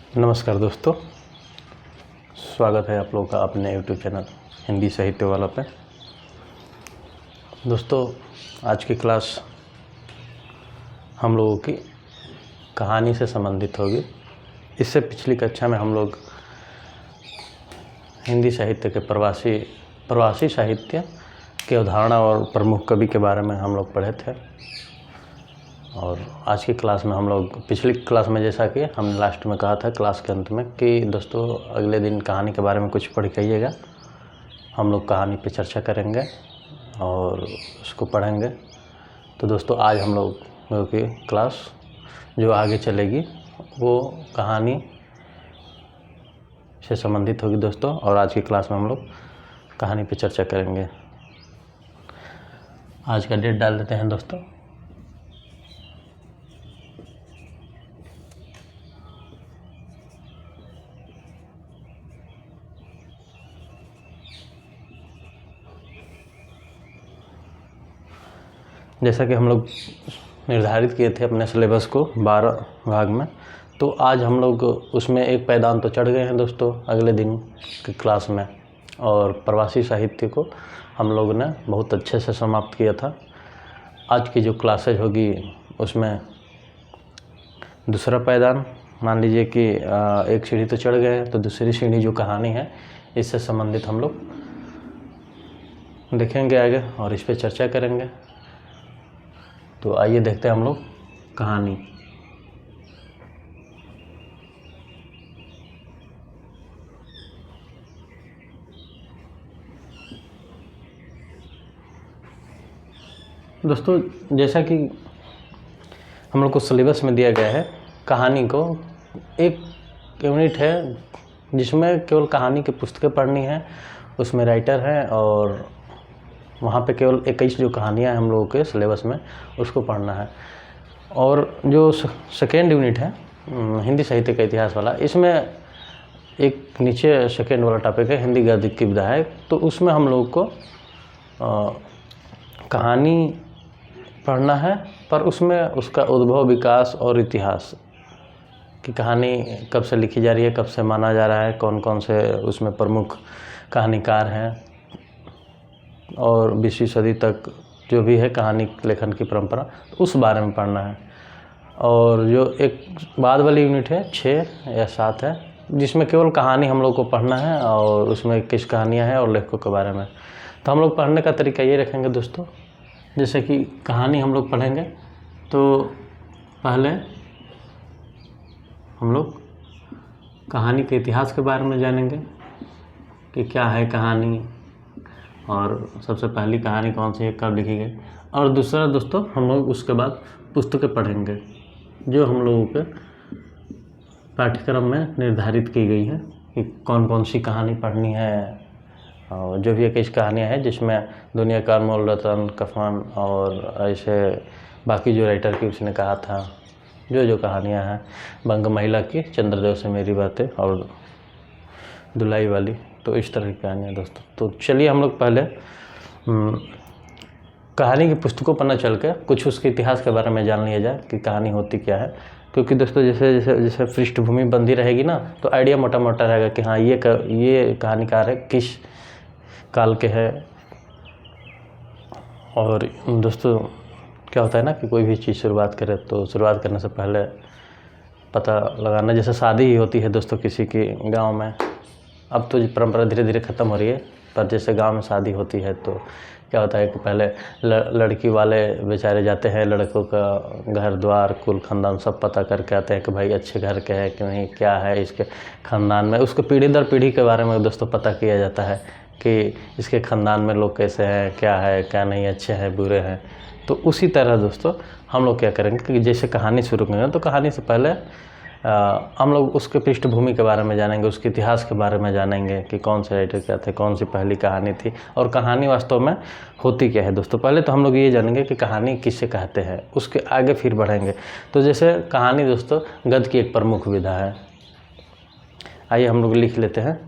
नमस्कार दोस्तों, स्वागत है आप लोगों का अपने YouTube चैनल हिंदी साहित्य वाला पे। दोस्तों, आज की क्लास हम लोगों की कहानी से संबंधित होगी। इससे पिछली कक्षा में हम लोग हिंदी साहित्य के प्रवासी साहित्य के अवधारणा और प्रमुख कवि के बारे में हम लोग पढ़े थे। और आज की क्लास में हम लोग पिछली क्लास में जैसा कि हमने लास्ट में कहा था क्लास के अंत में कि दोस्तों अगले दिन कहानी के बारे में कुछ पढ़ के आइएगा। हम लोग कहानी पे चर्चा करेंगे और उसको पढ़ेंगे। तो दोस्तों आज हम लोग की क्लास जो आगे चलेगी वो कहानी से संबंधित होगी दोस्तों। और आज की क्लास में हम लोग कहानी पे चर्चा करेंगे। आज का डेट डाल देते हैं दोस्तों। जैसा कि हम लोग निर्धारित किए थे अपने सिलेबस को 12 भाग में, तो आज हम लोग उसमें एक पायदान तो चढ़ गए हैं दोस्तों अगले दिन की क्लास में। और प्रवासी साहित्य को हम लोग ने बहुत अच्छे से समाप्त किया था। आज की जो क्लासेज होगी उसमें दूसरा पायदान, मान लीजिए कि एक सीढ़ी तो चढ़ गए हैं, तो दूसरी सीढ़ी जो कहानी है इससे संबंधित हम लोग देखेंगे आगे और इस पर चर्चा करेंगे। तो आइए देखते हैं हम लोग कहानी। दोस्तों जैसा कि हम लोग को सिलेबस में दिया गया है, कहानी को एक यूनिट है जिसमें केवल कहानी की पुस्तकें पढ़नी है। उसमें राइटर हैं और वहाँ पे केवल 21 जो कहानियाँ हैं हम लोगों के सिलेबस में उसको पढ़ना है। और जो सेकेंड यूनिट है हिंदी साहित्य का इतिहास वाला, इसमें एक नीचे सेकेंड वाला टॉपिक है हिंदी गद्य की विधायक। तो उसमें हम लोग को कहानी पढ़ना है, पर उसमें उसका उद्भव, विकास और इतिहास की कहानी कब से लिखी जा रही है, कब से माना जा रहा है, कौन कौन से उसमें प्रमुख कहानीकार हैं और 20वीं सदी तक जो भी है कहानी लेखन की परंपरा, उस बारे में पढ़ना है। और जो एक बाद वाली यूनिट है 6 या 7 है, जिसमें केवल कहानी हम लोग को पढ़ना है और उसमें किस कहानियाँ हैं और लेखकों के बारे में। तो हम लोग पढ़ने का तरीका ये रखेंगे दोस्तों, जैसे कि कहानी हम लोग पढ़ेंगे तो पहले हम लोग कहानी के इतिहास के बारे में जानेंगे कि क्या है कहानी और सबसे पहली कहानी कौन सी है, कब लिखी गई। और दूसरा दोस्तों हम लोग उसके बाद पुस्तकें पढ़ेंगे जो हम लोगों के पाठ्यक्रम में निर्धारित की गई है कि कौन कौन सी कहानी पढ़नी है। और जो भी एक इस कहानियाँ हैं जिसमें दुनिया का अनमोल रतन, कफन और ऐसे बाकी जो राइटर की उसने कहा था जो कहानियाँ हैं, बंग महिला की, चंद्रदेव से मेरी बातें और दुलाई वाली, तो इस तरह की कहानियाँ दोस्तों। तो चलिए हम लोग पहले कहानी की पुस्तकों पर न चल के कुछ उसके इतिहास के बारे में जान लिया जाए कि कहानी होती क्या है। क्योंकि दोस्तों जैसे जैसे जैसे पृष्ठभूमि बंदी रहेगी ना, तो आइडिया मोटा मोटा रहेगा कि हाँ ये कहानीकार है, किस काल के है। और दोस्तों क्या होता है ना कि कोई भी चीज़ शुरुआत करे तो शुरुआत करने से पहले पता लगाना, जैसे शादी ही होती है दोस्तों किसी की गांव में। अब तो परंपरा धीरे धीरे ख़त्म हो रही है, पर जैसे गांव में शादी होती है तो क्या होता है कि पहले लड़की वाले बेचारे जाते हैं, लड़कों का घर द्वार कुल खानदान सब पता करके आते हैं कि भाई अच्छे घर के है कि नहीं, क्या है इसके ख़ानदान में। उसके पीढ़ी दर पीढ़ी के बारे में दोस्तों पता किया जाता है कि इसके ख़ानदान में लोग कैसे हैं, क्या है क्या नहीं, अच्छे हैं बुरे हैं। तो उसी तरह दोस्तों हम लोग क्या करेंगे कि जैसे कहानी शुरू करेंगे तो कहानी से पहले हम लोग उसके पृष्ठभूमि के बारे में जानेंगे, उसके इतिहास के बारे में जानेंगे कि कौन से राइटर क्या थे, कौन सी पहली कहानी थी और कहानी वास्तव में होती क्या है दोस्तों। पहले तो हम लोग ये जानेंगे कि कहानी किसे कहते हैं, उसके आगे फिर बढ़ेंगे। तो जैसे कहानी दोस्तों गद्य की एक प्रमुख विधा है। आइए हम लोग लिख लेते हैं।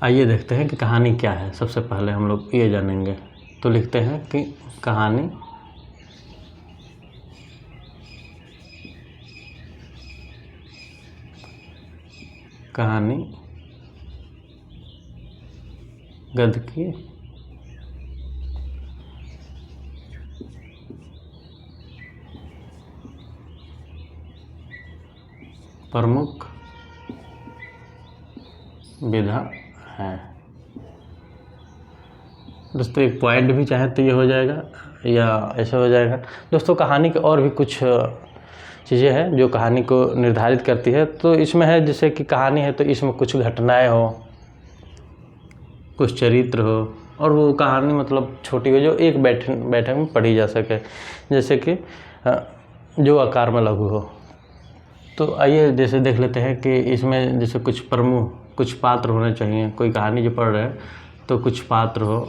आइए देखते हैं कि कहानी क्या है। सबसे पहले हम लोग ये जानेंगे, तो लिखते हैं कि कहानी कहानी गद्य की प्रमुख विधा है। दोस्तों एक पॉइंट भी चाहे तो ये हो जाएगा या ऐसे हो जाएगा। दोस्तों कहानी के और भी कुछ चीज़ें हैं जो कहानी को निर्धारित करती है। तो इसमें है जैसे कि कहानी है तो इसमें कुछ घटनाएं हो, कुछ चरित्र हो, और वो कहानी मतलब छोटी हो जो एक बैठक में पढ़ी जा सके, जैसे कि जो आकार में लघु हो। तो आइए जैसे देख लेते हैं कि इसमें जैसे कुछ प्रमुख कुछ पात्र होने चाहिए। कोई कहानी जो पढ़ रहे हैं तो कुछ पात्र हो,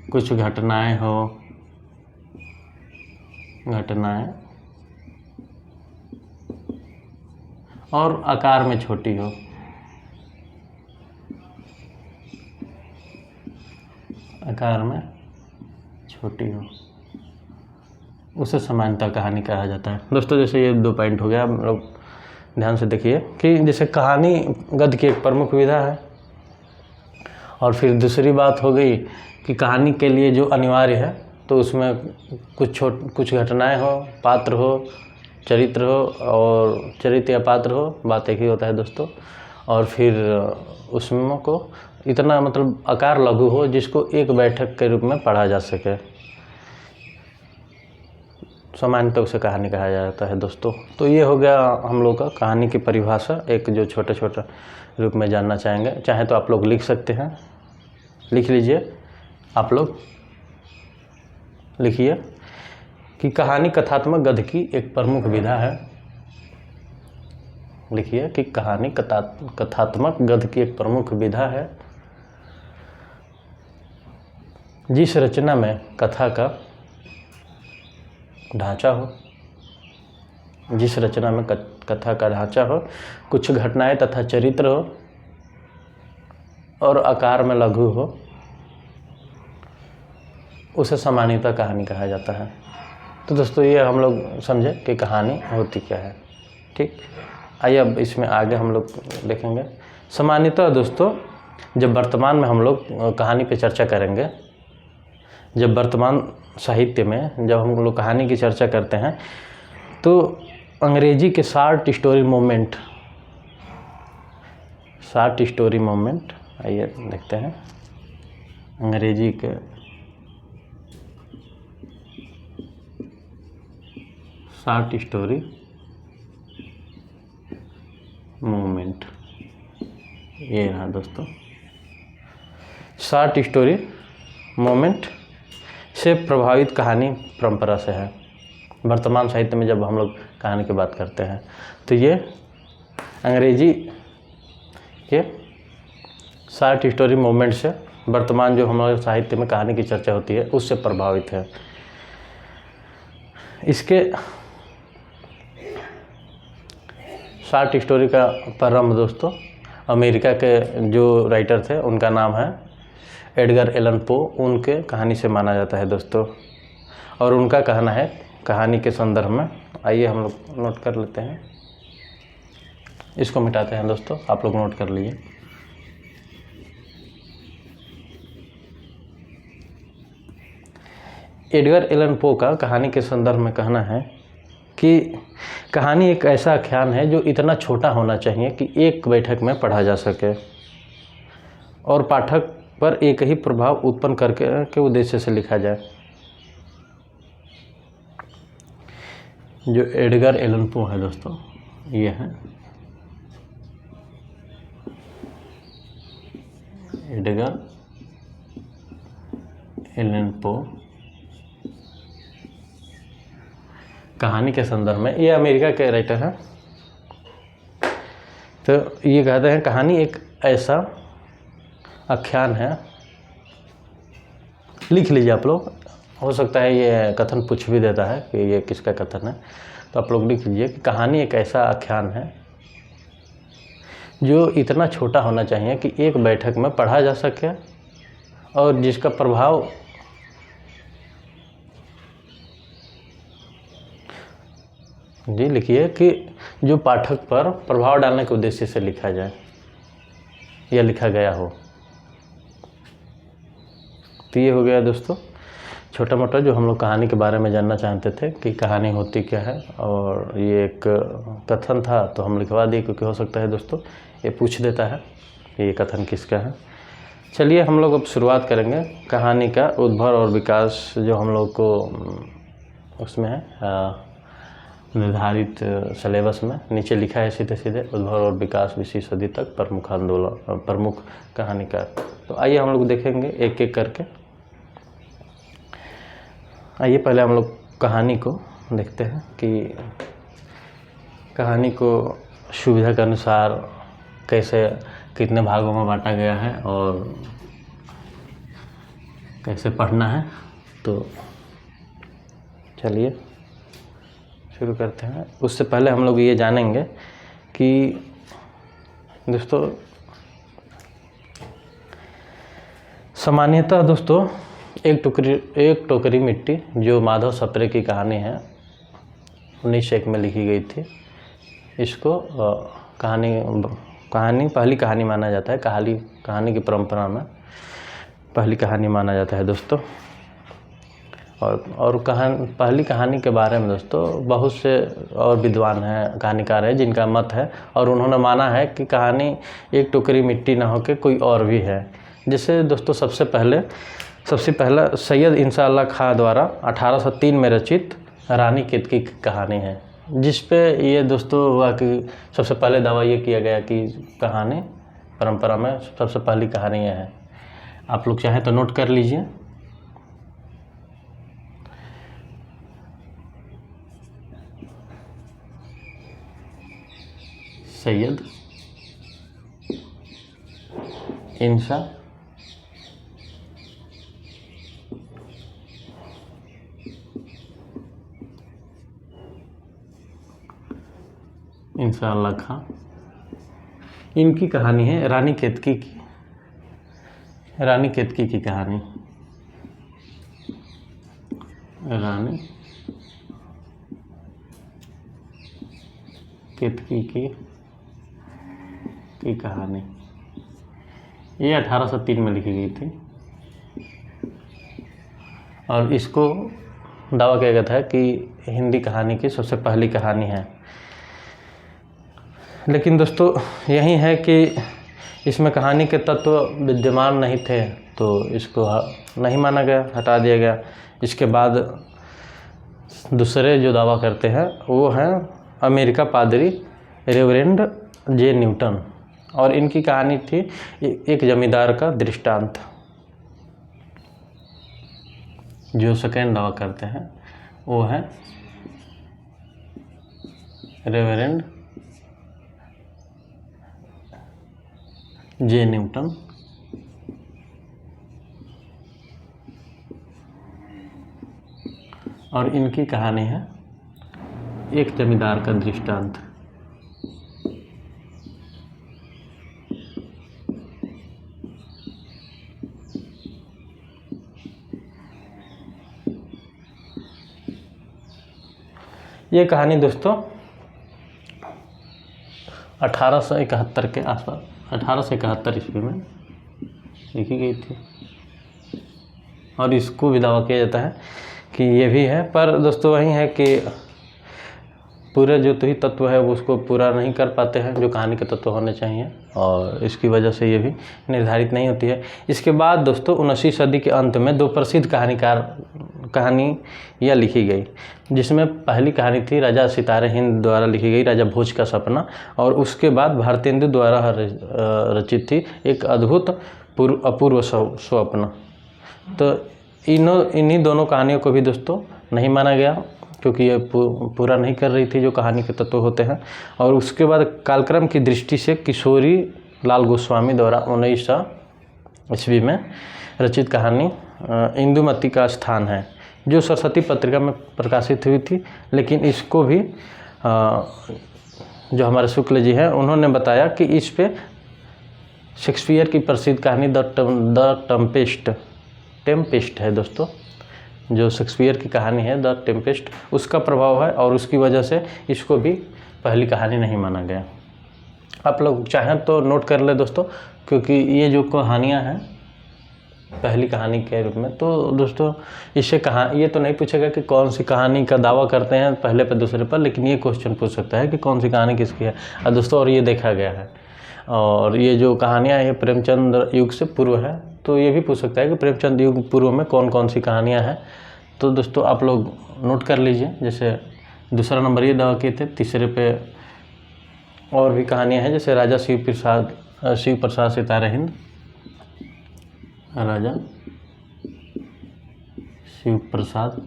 कुछ घटनाएं हो, और आकार में छोटी हो। उसे समानता कहानी कहा जाता है। दोस्तों जैसे ये 2 पॉइंट हो गया, आप लोग ध्यान से देखिए कि जैसे कहानी गद्य की एक प्रमुख विधा है, और फिर दूसरी बात हो गई कि कहानी के लिए जो अनिवार्य है तो उसमें कुछ घटनाएं हो, पात्र हो, चरित्र हो, और चरित्र या पात्र हो, बात एक ही होता है दोस्तों। और फिर उसमें को इतना मतलब आकार लघु हो जिसको एक बैठक के रूप में पढ़ा जा सके, सामान्यतः उसे कहानी कहा जाता है दोस्तों। तो ये हो गया हम लोग का कहानी की परिभाषा, एक जो छोटे रूप में जानना चाहेंगे। चाहे तो आप लोग लिख सकते हैं, लिख लीजिए। आप लोग लिखिए कि कहानी कथात्मक गद्य की एक प्रमुख विधा है। लिखिए कि कहानी कथात्मक गद्य की एक प्रमुख विधा है जिस रचना में कथा का ढांचा हो, कुछ घटनाएं तथा चरित्र हो, और आकार में लघु हो, उसे सामान्यतः कहानी कहा जाता है। तो दोस्तों ये हम लोग समझे कि कहानी होती क्या है। ठीक, आइए अब इसमें आगे हम लोग देखेंगे। सामान्यतः दोस्तों जब वर्तमान में हम लोग कहानी पे चर्चा करेंगे, जब वर्तमान साहित्य में जब हम लोग कहानी की चर्चा करते हैं तो अंग्रेजी के शॉर्ट स्टोरी मोमेंट, आइए देखते हैं। अंग्रेजी के शॉर्ट स्टोरी मूवमेंट, ये रहा दोस्तों। शॉर्ट स्टोरी मूवमेंट से प्रभावित कहानी परंपरा से है। वर्तमान साहित्य में जब हम लोग कहानी की बात करते हैं तो ये अंग्रेजी के शॉर्ट स्टोरी मूवमेंट से, वर्तमान जो हमारे साहित्य में कहानी की चर्चा होती है उससे प्रभावित है। इसके शॉर्ट स्टोरी का प्रारंभ दोस्तों अमेरिका के जो राइटर थे उनका नाम है एडगर एलन पो, उनके कहानी से माना जाता है दोस्तों। और उनका कहना है कहानी के संदर्भ में, आइए हम लोग नोट कर लेते हैं, इसको मिटाते हैं दोस्तों, आप लोग नोट कर लीजिए। एडगर एलन पो का कहानी के संदर्भ में कहना है कि कहानी एक ऐसा आख्यान है जो इतना छोटा होना चाहिए कि एक बैठक में पढ़ा जा सके और पाठक पर एक ही प्रभाव उत्पन्न करके के उद्देश्य से लिखा जाए। जो एडगर एलन पो है दोस्तों, ये है एडगर एलन पो। कहानी के संदर्भ में, ये अमेरिका के राइटर हैं। तो ये कहते हैं कहानी एक ऐसा आख्यान है, लिख लीजिए आप लोग, हो सकता है ये कथन पूछ भी देता है कि ये किसका कथन है, तो आप लोग लिख लीजिए कि कहानी एक ऐसा आख्यान है जो इतना छोटा होना चाहिए कि एक बैठक में पढ़ा जा सके और जिसका प्रभाव जी लिखिए कि जो पाठक पर प्रभाव डालने के उद्देश्य से लिखा जाए या लिखा गया हो। तो ये हो गया दोस्तों छोटा मोटा जो हम लोग कहानी के बारे में जानना चाहते थे कि कहानी होती क्या है, और ये एक कथन था तो हम लिखवा दिए, क्योंकि हो सकता है दोस्तों ये पूछ देता है कि ये कथन किसका है। चलिए हम लोग अब शुरुआत करेंगे कहानी का उद्भव और विकास, जो हम लोग को उसमें है निर्धारित सिलेबस में नीचे लिखा है सीधे सीधे, उद्भव और विकास 20वीं सदी तक प्रमुख आंदोलन प्रमुख कहानीकार। तो आइए हम लोग देखेंगे एक एक करके। आइए पहले हम लोग कहानी को देखते हैं कि कहानी को सुविधा के अनुसार कैसे कितने भागों में बांटा गया है और कैसे पढ़ना है। तो चलिए शुरू करते हैं। उससे पहले हम लोग ये जानेंगे कि दोस्तों सामान्यतः दोस्तों एक टोकरी मिट्टी जो माधव सप्रे की कहानी है 1901 में लिखी गई थी, इसको कहानी पहली कहानी माना जाता है। कहानी की परंपरा में पहली कहानी माना जाता है दोस्तों। और पहली कहानी के बारे में दोस्तों बहुत से और विद्वान हैं, कहानीकार हैं जिनका मत है, और उन्होंने माना है कि कहानी एक टोकरी मिट्टी ना होकर कोई और भी है। जिसे दोस्तों सबसे पहला सैयद इंशाअल्लाह खां द्वारा 1803 में रचित रानी केतकी की कहानी है, जिस पे ये दोस्तों हुआ कि सबसे पहले दावा ये किया गया कि कहानी परंपरा में सबसे पहली कहानी यह है। आप लोग चाहें तो नोट कर लीजिए। सैयद इंशाअल्लाह खां, इनकी कहानी है रानी केतकी की कहानी। रानी केतकी की कहानी ये 1803 में लिखी गई थी, और इसको दावा किया गया था कि हिंदी कहानी की सबसे पहली कहानी है। लेकिन दोस्तों यही है कि इसमें कहानी के तत्व विद्यमान नहीं थे, तो इसको नहीं माना गया, हटा दिया गया। इसके बाद दूसरे जो दावा करते हैं वो हैं अमेरिका पादरी रेवरेंड जे न्यूटन, और इनकी कहानी थी एक जमींदार का दृष्टांत। जो सेकेंड दावा करते हैं वो है रेवरेंड जे न्यूटन, और इनकी कहानी है एक जमींदार का दृष्टांत। ये कहानी दोस्तों 1871 के आसपास 1871 ईस्वी में लिखी गई थी, और इसको भी दावा किया जाता है कि ये भी है। पर दोस्तों वही है कि पूरे जो ही तत्व है वो उसको पूरा नहीं कर पाते हैं जो कहानी के तत्व होने चाहिए, और इसकी वजह से ये भी निर्धारित नहीं होती है। इसके बाद दोस्तों 19वीं सदी के अंत में दो प्रसिद्ध कहानियाँ लिखी गई, जिसमें पहली कहानी थी राजा सितारे हिंद द्वारा लिखी गई राजा भोज का सपना, और उसके बाद भारतेंदु द्वारा रचित थी एक अद्भुत अपूर्व स्वप्न। तो इन्हीं दोनों कहानियों को भी दोस्तों नहीं माना गया, क्योंकि ये पूरा नहीं कर रही थी जो कहानी के तत्व होते हैं। और उसके बाद कालक्रम की दृष्टि से किशोरी लाल गोस्वामी द्वारा 1900 ईस्वी में रचित कहानी इंदुमती का स्थान है, जो सरस्वती पत्रिका में प्रकाशित हुई थी। लेकिन इसको भी जो हमारे शुक्ल जी हैं उन्होंने बताया कि इस पे शेक्सपियर की प्रसिद्ध कहानी द टेम्पेस्ट है दोस्तों, जो शेक्सपियर की कहानी है द टेम्पेस्ट, उसका प्रभाव है और उसकी वजह से इसको भी पहली कहानी नहीं माना गया। आप लोग चाहें तो नोट कर ले दोस्तों, क्योंकि ये जो कहानियाँ हैं पहली कहानी के रूप में, तो दोस्तों इससे ये तो नहीं पूछेगा कि कौन सी कहानी का दावा करते हैं पहले पर दूसरे पर, लेकिन ये क्वेश्चन पूछ सकता है कि कौन सी कहानी किसकी है। और दोस्तों और ये देखा गया है, और ये जो कहानियाँ ये प्रेमचंद युग से पूर्व है, तो ये भी पूछ सकता है कि प्रेमचंद युग पूर्व में कौन कौन सी कहानियाँ हैं। तो दोस्तों आप लोग नोट कर लीजिए। जैसे दूसरा नंबर ये दावा किए थे, तीसरे पे और भी कहानियाँ हैं, जैसे राजा शिव प्रसाद सितारे हिंद, राजा शिव प्रसाद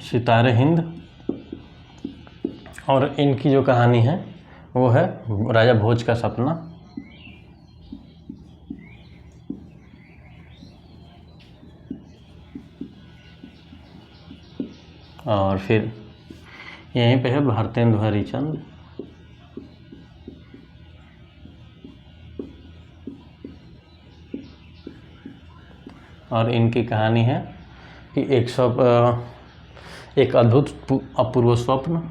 सितारे हिंद, और इनकी जो कहानी है वो है राजा भोज का सपना। और फिर यहीं पे है भारतेंदु हरिचंद, और इनकी कहानी है कि एक अद्भुत अपूर्व स्वप्न।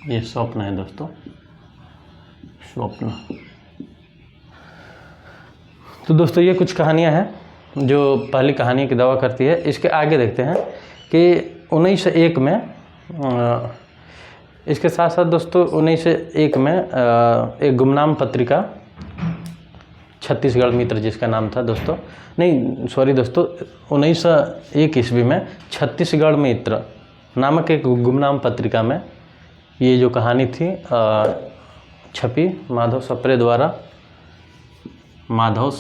ये स्वप्न है दोस्तों, स्वप्न। तो दोस्तों ये कुछ कहानियां हैं जो पहली कहानी की दावा करती है। इसके आगे देखते हैं कि 1901 में इसके साथ साथ दोस्तों 1901 में एक गुमनाम पत्रिका छत्तीसगढ़ मित्र जिसका नाम था दोस्तों, नहीं सॉरी दोस्तों, 1901 ईस्वी में छत्तीसगढ़ मित्र नामक एक गुमनाम पत्रिका में ये जो कहानी थी छपी माधव सप्रे द्वारा। माधव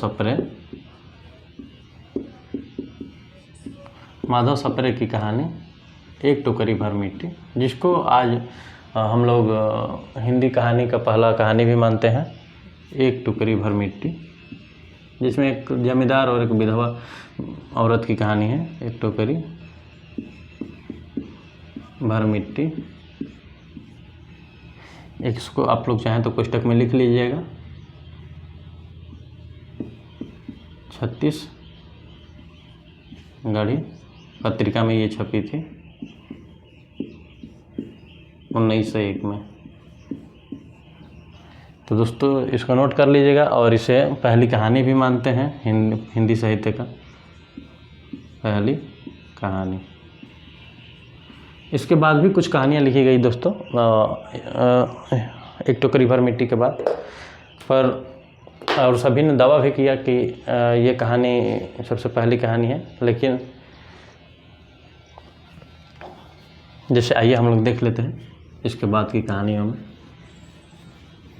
सप्रे की कहानी एक टोकरी भर मिट्टी, जिसको आज हम लोग हिंदी कहानी का पहला कहानी भी मानते हैं, एक टोकरी भर मिट्टी, जिसमें एक जमींदार और एक विधवा औरत की कहानी है। एक टोकरी भर मिट्टी, इसको आप लोग चाहें तो पुस्तक में लिख लीजिएगा। छत्तीसगढ़ी पत्रिका में ये छपी थी 1901 में। तो दोस्तों इसको नोट कर लीजिएगा, और इसे पहली कहानी भी मानते हैं हिंदी साहित्य का पहली कहानी। इसके बाद भी कुछ कहानियाँ लिखी गई दोस्तों एक टोकरी भर मिट्टी के बाद, पर और सभी ने दावा भी किया कि ये कहानी सबसे पहली कहानी है। लेकिन जैसे आइए हम लोग देख लेते हैं इसके बाद की कहानियों में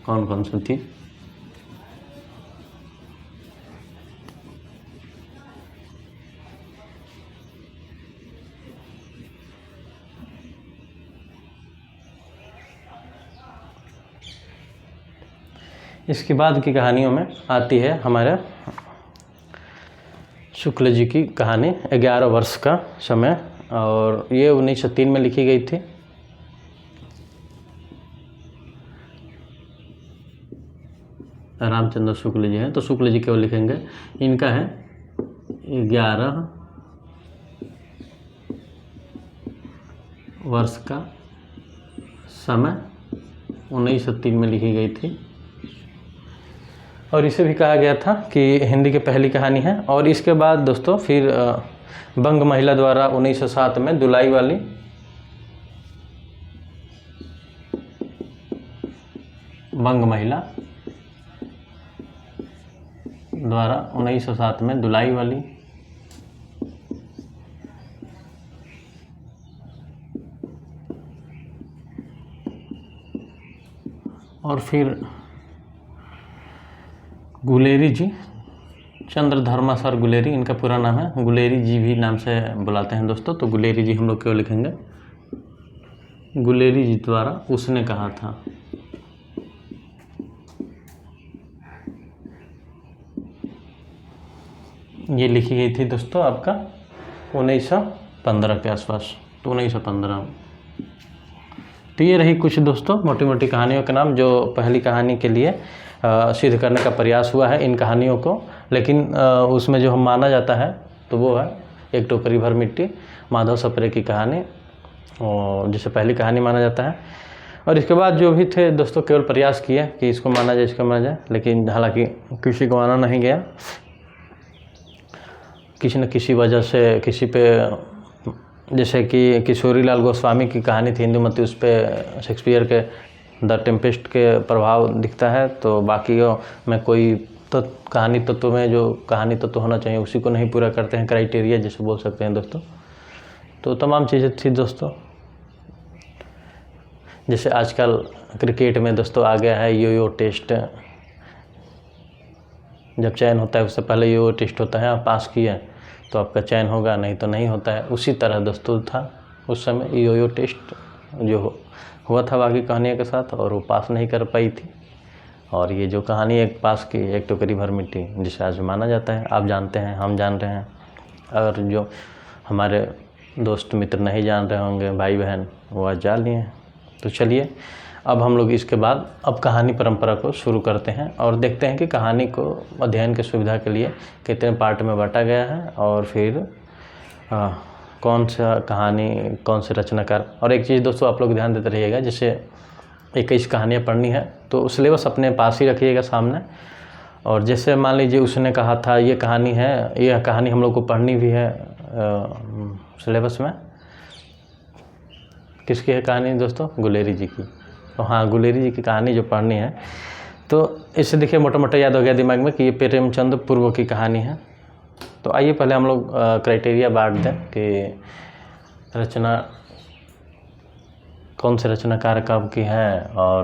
कौन कौन सी थी। इसके बाद की कहानियों में आती है हमारे शुक्ल जी की कहानी 11 वर्ष का समय, और ये 1903 में लिखी गई थी। रामचंद्र शुक्ल जी हैं, तो शुक्ल जी केवल लिखेंगे। इनका है 11 वर्ष का समय, 1903 में लिखी गई थी, और इसे भी कहा गया था कि हिंदी की पहली कहानी है। और इसके बाद दोस्तों फिर बंग महिला द्वारा 1907 में दुलाई वाली बंग महिला द्वारा 1907 में दुलाई वाली, और फिर गुलेरी जी, चंद्रधर्मा सर गुलेरी इनका पूरा नाम है, गुलेरी जी भी नाम से बुलाते हैं दोस्तों, तो गुलेरी जी हम लोग क्यों लिखेंगे, गुलेरी जी द्वारा उसने कहा था। ये लिखी गई थी दोस्तों आपका 1915 के आसपास, तो 1915। तो ये रही कुछ दोस्तों मोटी मोटी कहानियों के नाम जो पहली कहानी के लिए सिद्ध करने का प्रयास हुआ है इन कहानियों को। लेकिन उसमें जो हम माना जाता है तो वो है एक टोकरी भर मिट्टी, माधव सप्रे की कहानी, और जिसे पहली कहानी माना जाता है। और इसके बाद जो भी थे दोस्तों केवल प्रयास किए कि इसको माना जाए, इसको माना जाए, लेकिन हालांकि किसी को माना नहीं गया। किसी न किसी वजह से किसी पे, जैसे कि किशोरीलाल गोस्वामी की कहानी थी इंदुमती, उस पर शेक्सपियर के द टेम्पेस्ट के प्रभाव दिखता है। तो बाकी में कोई तो कहानी तत्व में जो कहानी तत्व होना चाहिए उसी को नहीं पूरा करते हैं, क्राइटेरिया जिसे बोल सकते हैं दोस्तों। तो तमाम चीज़ें थी दोस्तों। जैसे आजकल क्रिकेट में दोस्तों आ गया है यो टेस्ट, जब चयन होता है उससे पहले यो टेस्ट होता है, आप पास किए तो आपका चयन होगा, नहीं तो नहीं होता है। उसी तरह दोस्तों था उस समय यो टेस्ट जो हुआ था बाकी कहानियों के साथ, और वो पास नहीं कर पाई थी। और ये जो कहानी एक पास की, एक टोकरी भर मिट्टी, जिसे आज माना जाता है, आप जानते हैं, हम जान रहे हैं, और जो हमारे दोस्त मित्र नहीं जान रहे होंगे, भाई बहन, वो आज जान लिए हैं। तो चलिए अब हम लोग इसके बाद अब कहानी परंपरा को शुरू करते हैं और देखते हैं कि कहानी को अध्ययन की सुविधा के लिए कितने पार्ट में बांटा गया है, और फिर कौन सा कहानी कौन से रचनाकार। और एक चीज़ दोस्तों आप लोग ध्यान देते रहिएगा, जैसे 21 कहानियाँ पढ़नी है तो सिलेबस अपने पास ही रखिएगा सामने। और जैसे मान लीजिए उसने कहा था ये कहानी है, यह कहानी हम लोग को पढ़नी भी है सिलेबस में। किसकी है कहानी दोस्तों? गुलेरी जी की। तो हाँ, गुलेरी जी की कहानी जो पढ़नी है, तो इससे देखिए मोटा मोटा याद हो गया दिमाग में कि ये प्रेमचंद पूर्व की कहानी है। तो आइए पहले हम लोग क्राइटेरिया बांट दें कि रचना कौन से रचनाकार कब की है। और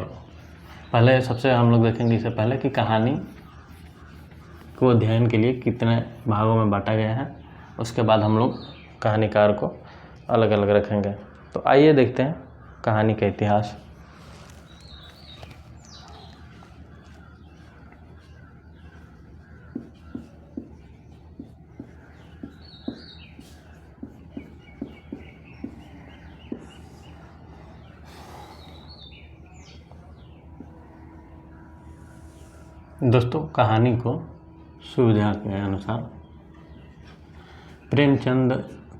पहले सबसे हम लोग देखेंगे इससे पहले कि कहानी को अध्ययन के लिए कितने भागों में बांटा गया है, उसके बाद हम लोग कहानीकार को अलग अलग रखेंगे। तो आइए देखते हैं कहानी का इतिहास। दोस्तों कहानी को सुविधा के अनुसार प्रेमचंद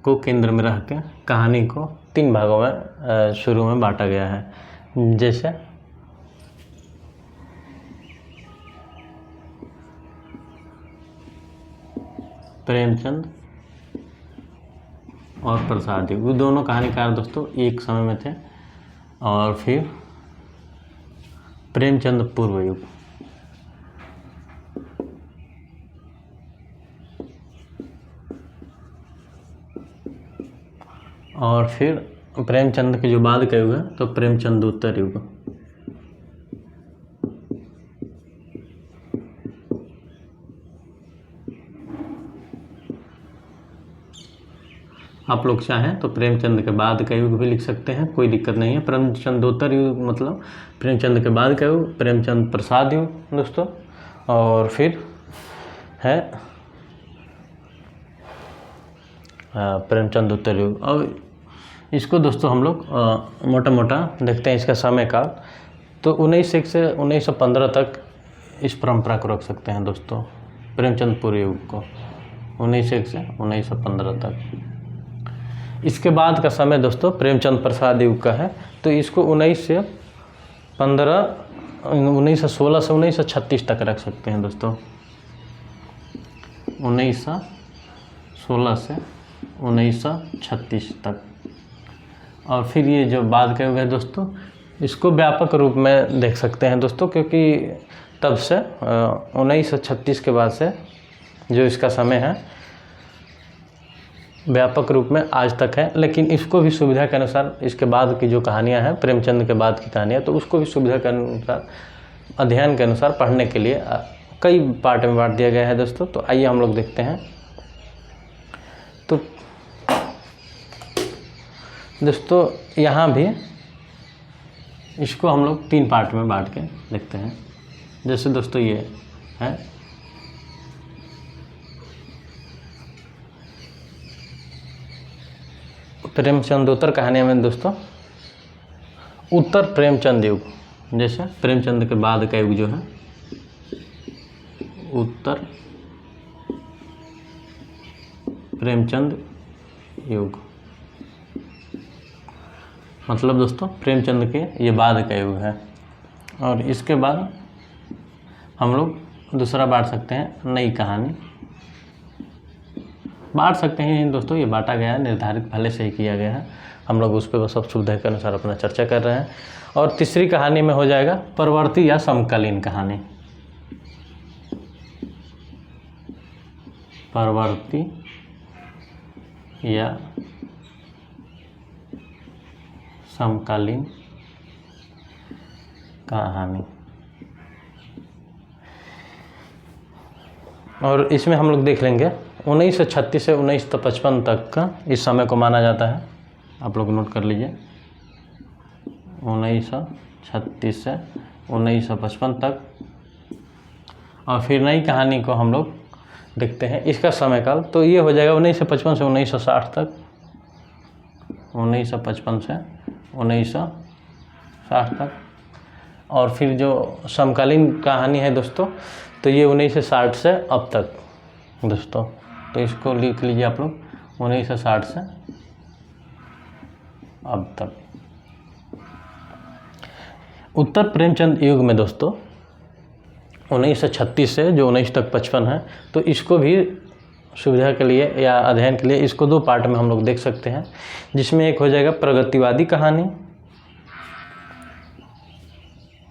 को केंद्र में रख के कहानी को 3 भागों में शुरू में बांटा गया है। जैसे प्रेमचंद और प्रसाद युग, वो दोनों कहानीकार दोस्तों एक समय में थे। और फिर प्रेमचंद पूर्व युग, और फिर प्रेमचंद के जो बाद का युग है तो प्रेमचंदोत्तर युग। आप लोग चाहें तो प्रेमचंद के बाद का युग भी लिख सकते हैं, कोई दिक्कत नहीं है। प्रेमचंदोत्तर युग मतलब प्रेमचंद के बाद का युग, प्रेमचंद प्रसाद युग दोस्तों। और फिर है प्रेमचंदोत्तर युग। और इसको दोस्तों हम लोग मोटा मोटा देखते हैं इसका समय काल, तो 1901 से 1915 तक इस परंपरा को रख सकते हैं दोस्तों, प्रेमचंद पूर्व युग को 1901 से 1915 तक। इसके बाद का समय दोस्तों प्रेमचंद प्रसाद युग का है, तो इसको 1916 से 1936 तक रख सकते हैं दोस्तों, 1916 से 1936 तक। और फिर ये जो बाद का युग है दोस्तों, इसको व्यापक रूप में देख सकते हैं दोस्तों, क्योंकि तब से 1936 के बाद से जो इसका समय है व्यापक रूप में आज तक है। लेकिन इसको भी सुविधा के अनुसार इसके बाद की जो कहानियां हैं, प्रेमचंद के बाद की कहानियां, तो उसको भी सुविधा के अनुसार अध्ययन के अनुसार पढ़ने के लिए कई पार्ट में बांट दिया गया है दोस्तों। तो आइए हम लोग देखते हैं। तो दोस्तों यहाँ भी इसको हम लोग 3 पार्ट में बांट के देखते हैं। जैसे दोस्तों ये है प्रेमचंदोत्तर कहानी में दोस्तों उत्तर प्रेमचंद युग, जैसे प्रेमचंद के बाद का युग जो है उत्तर प्रेमचंद युग, मतलब दोस्तों प्रेमचंद के ये बाद का युग है। और इसके बाद हम लोग दूसरा बांट सकते हैं नई कहानी, बांट सकते हैं दोस्तों, ये बांटा गया है, निर्धारित पहले से ही किया गया है, हम लोग उस पर बस अब सुविधा के अनुसार अपना चर्चा कर रहे हैं। और तीसरी कहानी में हो जाएगा परवर्ती या समकालीन कहानी, परवर्ती या समकालीन कहानी। और इसमें हम लोग देख लेंगे 1936 से 1955 तक का इस समय को माना जाता है, आप लोग नोट कर लीजिए, 1936 से 1955 तक। और फिर नई कहानी को हम लोग देखते हैं इसका समय काल, तो ये हो जाएगा 1955 से 1960 तक, 1955 से 1960 तक। और फिर जो समकालीन कहानी है दोस्तों, तो ये 1960 से अब तक दोस्तों, तो इसको लिख लीजिए आप लोग, 1960 से अब तक। उत्तर प्रेमचंद युग में दोस्तों 1936 से जो 19 तक 55 है, तो इसको भी सुविधा के लिए या अध्ययन के लिए इसको दो पार्ट में हम लोग देख सकते हैं, जिसमें एक हो जाएगा प्रगतिवादी कहानी।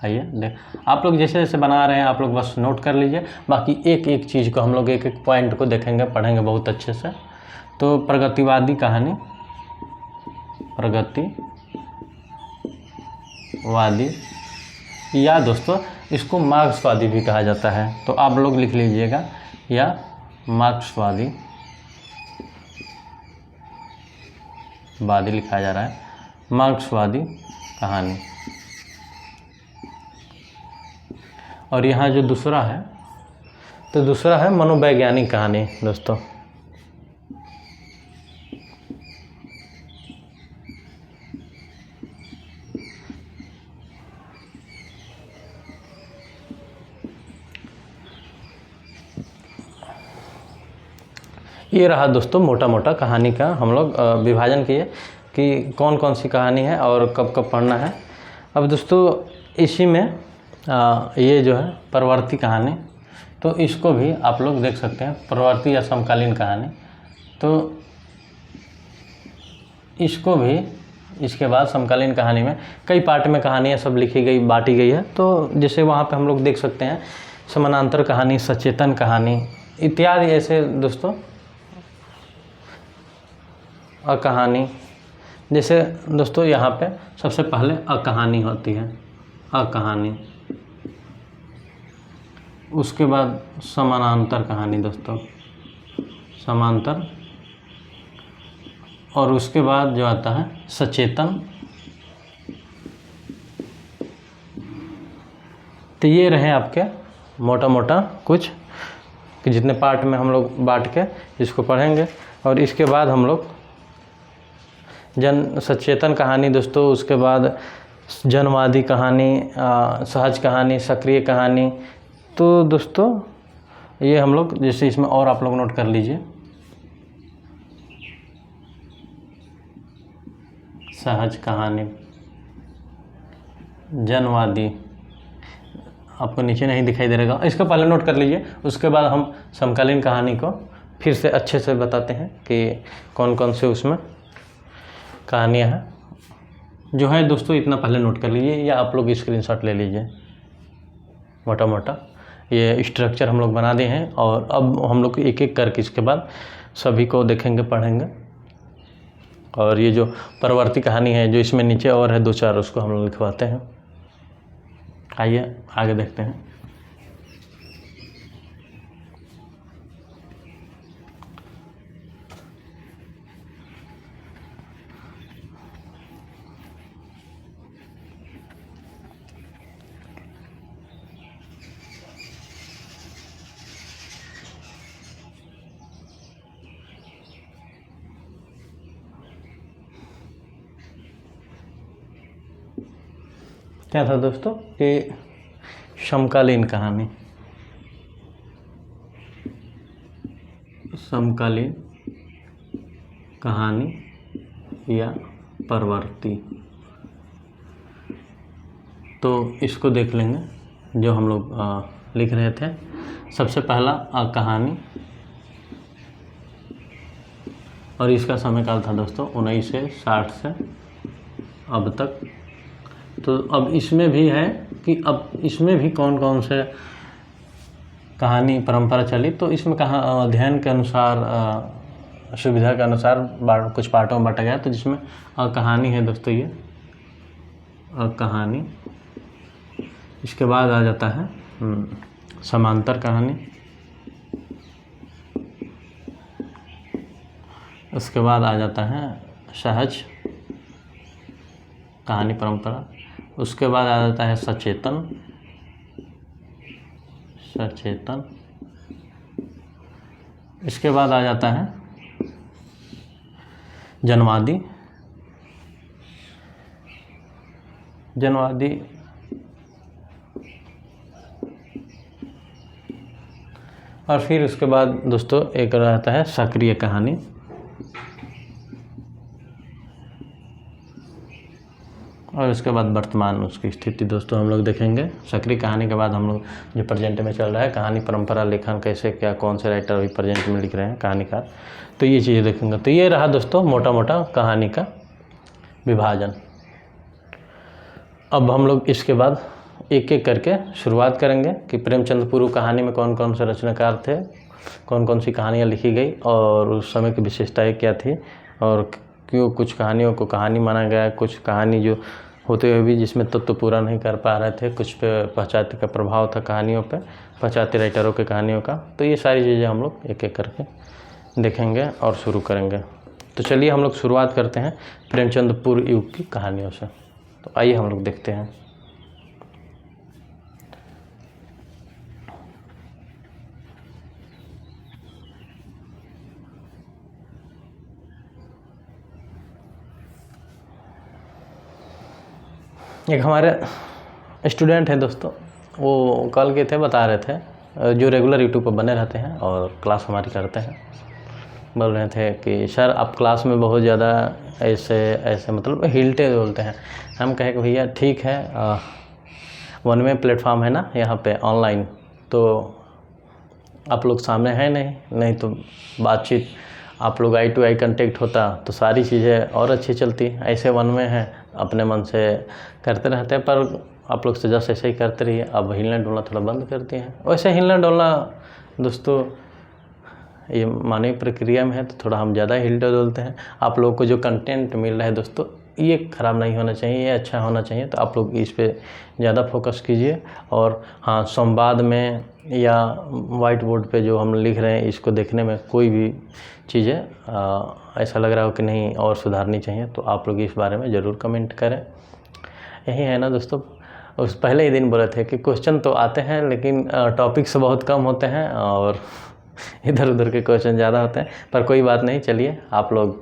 आइए देख, आप लोग जैसे जैसे बना रहे हैं आप लोग बस नोट कर लीजिए, बाकी एक एक चीज़ को हम लोग एक एक पॉइंट को देखेंगे, पढ़ेंगे बहुत अच्छे से। तो प्रगतिवादी कहानी, प्रगतिवादी या दोस्तों इसको मार्क्सवादी भी कहा जाता है, तो आप लोग लिख लीजिएगा, या मार्क्सवादी वादी लिखा जा रहा है, मार्क्सवादी कहानी। और यहाँ जो दूसरा है, तो दूसरा है मनोवैज्ञानिक कहानी दोस्तों। ये रहा दोस्तों मोटा मोटा कहानी का हम लोग विभाजन किए कि कौन कौन सी कहानी है और कब कब पढ़ना है। अब दोस्तों इसी में ये जो है परवर्ती कहानी, तो इसको भी आप लोग देख सकते हैं, परवर्ती या समकालीन कहानी, तो इसको भी इसके बाद समकालीन कहानी में कई पार्ट में कहानियाँ सब लिखी गई, बांटी गई है। तो जैसे वहाँ पे हम लोग देख सकते हैं समानांतर कहानी, सचेतन कहानी इत्यादि ऐसे दोस्तों अकहानी। जैसे दोस्तों यहाँ पे सबसे पहले अकहानी होती है, अकहानी, उसके बाद समानांतर कहानी दोस्तों, समांतर, और उसके बाद जो आता है सचेतन। तो ये रहे आपके मोटा मोटा कुछ कि जितने पार्ट में हम लोग बांट के इसको पढ़ेंगे। और इसके बाद हम लोग सचेतन कहानी दोस्तों, उसके बाद जनवादी कहानी, सहज कहानी, सक्रिय कहानी। तो दोस्तों ये हम लोग जैसे इसमें और आप लोग नोट कर लीजिए, सहज कहानी, जनवादी, आपको नीचे नहीं दिखाई दे रहेगा, इसको पहले नोट कर लीजिए। उसके बाद हम समकालीन कहानी को फिर से अच्छे से बताते हैं कि कौन कौन से उसमें कहानियाँ हैं। जो है दोस्तों इतना पहले नोट कर लीजिए, या आप लोग स्क्रीनशॉट ले लीजिए। मोटा मोटा ये स्ट्रक्चर हम लोग बना दिए हैं, और अब हम लोग एक एक करके इसके बाद सभी को देखेंगे, पढ़ेंगे। और ये जो परवर्ती कहानी है जो इसमें नीचे और है दो चार, उसको हम लोग लिखवाते हैं। आइए आगे देखते हैं। क्या था दोस्तों कि समकालीन कहानी, समकालीन कहानी या प्रवृत्ति। तो इसको देख लेंगे जो हम लोग लिख रहे थे। सबसे पहला कहानी, और इसका समय काल था दोस्तों 1960 से अब तक। तो अब इसमें भी है कि अब इसमें भी कौन कौन से कहानी परंपरा चली। तो इसमें कहाँ अध्ययन के अनुसार सुविधा के अनुसार कुछ पार्टों में बांटा गया। तो जिसमें कहानी है दोस्तों, ये कहानी। इसके बाद आ जाता है समांतर कहानी। उसके बाद आ जाता है सहज कहानी परंपरा। उसके बाद आ जाता है सचेतन। इसके बाद आ जाता है जनवादी। और फिर उसके बाद दोस्तों एक रहता है सक्रिय कहानी। और उसके बाद वर्तमान उसकी स्थिति दोस्तों हम लोग देखेंगे। सक्रिय कहानी के बाद हम लोग जो प्रेजेंट में चल रहा है, कहानी परंपरा, लेखन कैसे, क्या कौन से राइटर अभी प्रेजेंट में लिख रहे हैं, कहानीकार, तो ये चीज़ें देखेंगे। तो ये रहा दोस्तों मोटा मोटा कहानी का विभाजन। अब हम लोग इसके बाद एक एक करके शुरुआत करेंगे कि प्रेमचंद पूर्व कहानी में कौन कौन से रचनाकार थे, कौन कौन सी कहानियाँ लिखी गई और उस समय की विशेषताएँ क्या थी, और क्यों कुछ कहानियों को कहानी माना गया, कुछ कहानी जो होते हुए भी जिसमें तत्व पूरा नहीं कर पा रहे थे, कुछ पे पाश्चात्य का प्रभाव था कहानियों पे, पाश्चात्य राइटरों के कहानियों का। तो ये सारी चीज़ें हम लोग एक एक करके देखेंगे और शुरू करेंगे। तो चलिए हम लोग शुरुआत करते हैं प्रेमचंद पूर्व युग की कहानियों से। तो आइए हम लोग देखते हैं। एक हमारे स्टूडेंट हैं दोस्तों, वो कल के थे, बता रहे थे, जो रेगुलर यूट्यूब पर बने रहते हैं और क्लास हमारी करते हैं। बोल रहे थे कि सर आप क्लास में बहुत ज़्यादा ऐसे मतलब हिलते बोलते हैं। हम कहे कि भैया ठीक है, वन वे प्लेटफॉर्म है ना यहाँ पे ऑनलाइन, तो आप लोग सामने हैं नहीं तो बातचीत आप लोग आई टू आई कंटेक्ट होता तो सारी चीज़ें और अच्छी चलती। ऐसे वन में है, अपने मन से करते रहते हैं, पर आप लोग सजा से ऐसे ही करते रहिए। अब हिलना डोलना थोड़ा बंद करते हैं। वैसे हिलना डोलना दोस्तों ये मानवीय प्रक्रिया में है, तो थोड़ा हम ज़्यादा हिलते डोलते हैं। आप लोगों को जो कंटेंट मिल रहा है दोस्तों, ये ख़राब नहीं होना चाहिए, ये अच्छा होना चाहिए। तो आप लोग इस पे ज़्यादा फोकस कीजिए। और हाँ, संवाद में या वाइट बोर्ड पे जो हम लिख रहे हैं, इसको देखने में कोई भी चीज़ें ऐसा लग रहा हो कि नहीं और सुधारनी चाहिए, तो आप लोग इस बारे में ज़रूर कमेंट करें। यही है ना दोस्तों, उस पहले ही दिन बोले थे कि क्वेश्चन तो आते हैं लेकिन टॉपिक्स बहुत कम होते हैं और इधर उधर के क्वेश्चन ज़्यादा होते हैं, पर कोई बात नहीं। चलिए आप लोग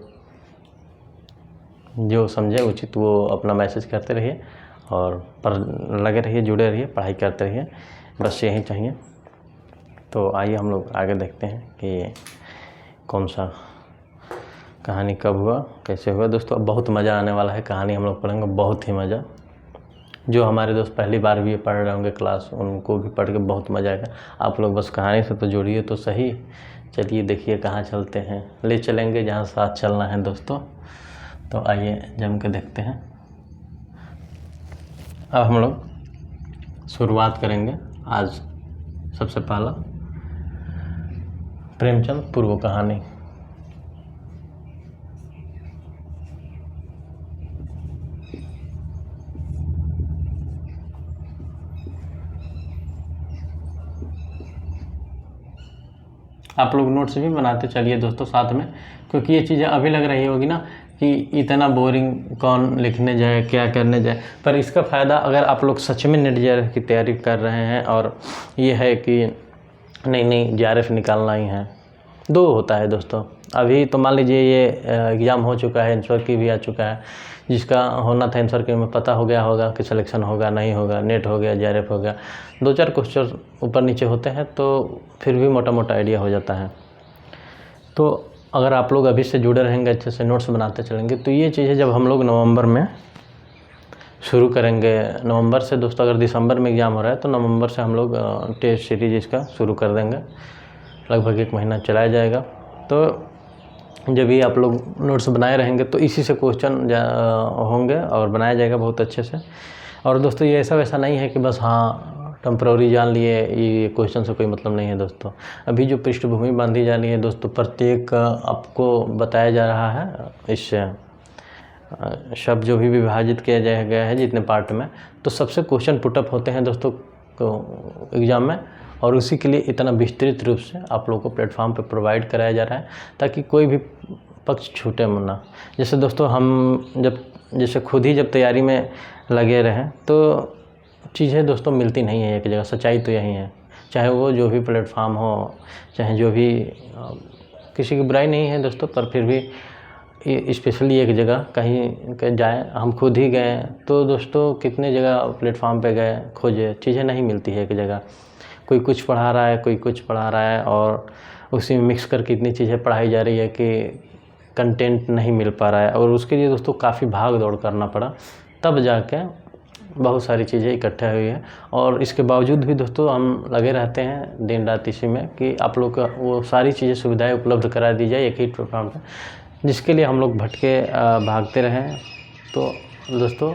जो समझे उचित वो अपना मैसेज करते रहिए और पर लगे रहिए, जुड़े रहिए, पढ़ाई करते रहिए, बस यही चाहिए। तो आइए हम लोग आगे देखते हैं कि कौन सा कहानी कब हुआ, कैसे हुआ। दोस्तों अब बहुत मज़ा आने वाला है, कहानी हम लोग पढ़ेंगे, बहुत ही मज़ा। जो हमारे दोस्त पहली बार भी पढ़ रहे होंगे क्लास, उनको भी पढ़ के बहुत मज़ा आएगा। आप लोग बस कहानी से तो जुड़िए तो सही। चलिए देखिए कहाँ चलते हैं, ले चलेंगे जहाँ साथ चलना है दोस्तों। तो आइए जम के देखते हैं। अब हम लोग शुरुआत करेंगे आज सबसे पहला प्रेमचंद पूर्व कहानी। आप लोग नोट्स भी बनाते चलिए दोस्तों साथ में, क्योंकि ये चीज़ें अभी लग रही होगी ना कि इतना बोरिंग, कौन लिखने जाए, क्या करने जाए। पर इसका फ़ायदा अगर आप लोग सच में नेट JRF की तैयारी कर रहे हैं और ये है कि नहीं JRF निकालना ही है। दो होता है दोस्तों, अभी तो मान लीजिए ये एग्ज़ाम हो चुका है, आंसर की भी आ चुका है, जिसका होना था आंसर की में पता हो गया होगा कि सिलेक्शन होगा नहीं होगा, नेट हो गया, जेआरएफ हो गया, 2-4 क्वेश्चन ऊपर नीचे होते हैं तो फिर भी मोटा मोटा आइडिया हो जाता है। तो अगर आप लोग अभी से जुड़े रहेंगे, अच्छे से नोट्स बनाते चलेंगे, तो ये चीज़ें जब हम लोग नवंबर में शुरू करेंगे, नवंबर से दोस्तों, अगर दिसंबर में एग्ज़ाम हो रहा है तो नवंबर से हम लोग टेस्ट सीरीज इसका शुरू कर देंगे, लगभग 1 महीना चलाया जाएगा। तो जब भी आप लोग नोट्स बनाए रहेंगे तो इसी से क्वेश्चन होंगे और बनाया जाएगा बहुत अच्छे से। और दोस्तों ये ऐसा वैसा नहीं है कि बस हाँ टेम्प्रोरी जान लिए, ये क्वेश्चन से कोई मतलब नहीं है दोस्तों। अभी जो पृष्ठभूमि बांधी जा रही है दोस्तों, प्रत्येक आपको बताया जा रहा है, इससे शब्द जो भी विभाजित किया गया है जितने पार्ट में, तो सबसे क्वेश्चन पुटअप होते हैं दोस्तों एग्ज़ाम में, और उसी के लिए इतना विस्तृत रूप से आप लोगों को प्लेटफॉर्म पे प्रोवाइड कराया जा रहा है ताकि कोई भी पक्ष छूटे ना। जैसे दोस्तों हम जैसे खुद ही जब तैयारी में लगे रहें तो चीज़ें दोस्तों मिलती नहीं है एक जगह, सच्चाई तो यही है। चाहे वो जो भी प्लेटफॉर्म हो, चाहे जो भी, किसी की बुराई नहीं है दोस्तों, पर फिर भी स्पेशली एक जगह कहीं जाए, हम खुद ही गए तो दोस्तों कितने जगह प्लेटफॉर्म पे गए, खोजे, चीज़ें नहीं मिलती है एक जगह। कोई कुछ पढ़ा रहा है, कोई कुछ पढ़ा रहा है, और उसी में मिक्स करके इतनी चीज़ें पढ़ाई जा रही है कि कंटेंट नहीं मिल पा रहा है, और उसके लिए दोस्तों काफ़ी भाग दौड़ करना पड़ा, तब जाके बहुत सारी चीज़ें इकट्ठा हुई है। और इसके बावजूद भी दोस्तों हम लगे रहते हैं दिन रात इसी में कि आप लोग का वो सारी चीज़ें सुविधाएं उपलब्ध करा दी जाए एक ही प्लेटफॉर्म पर, जिसके लिए हम लोग भटके भागते रहें। तो दोस्तों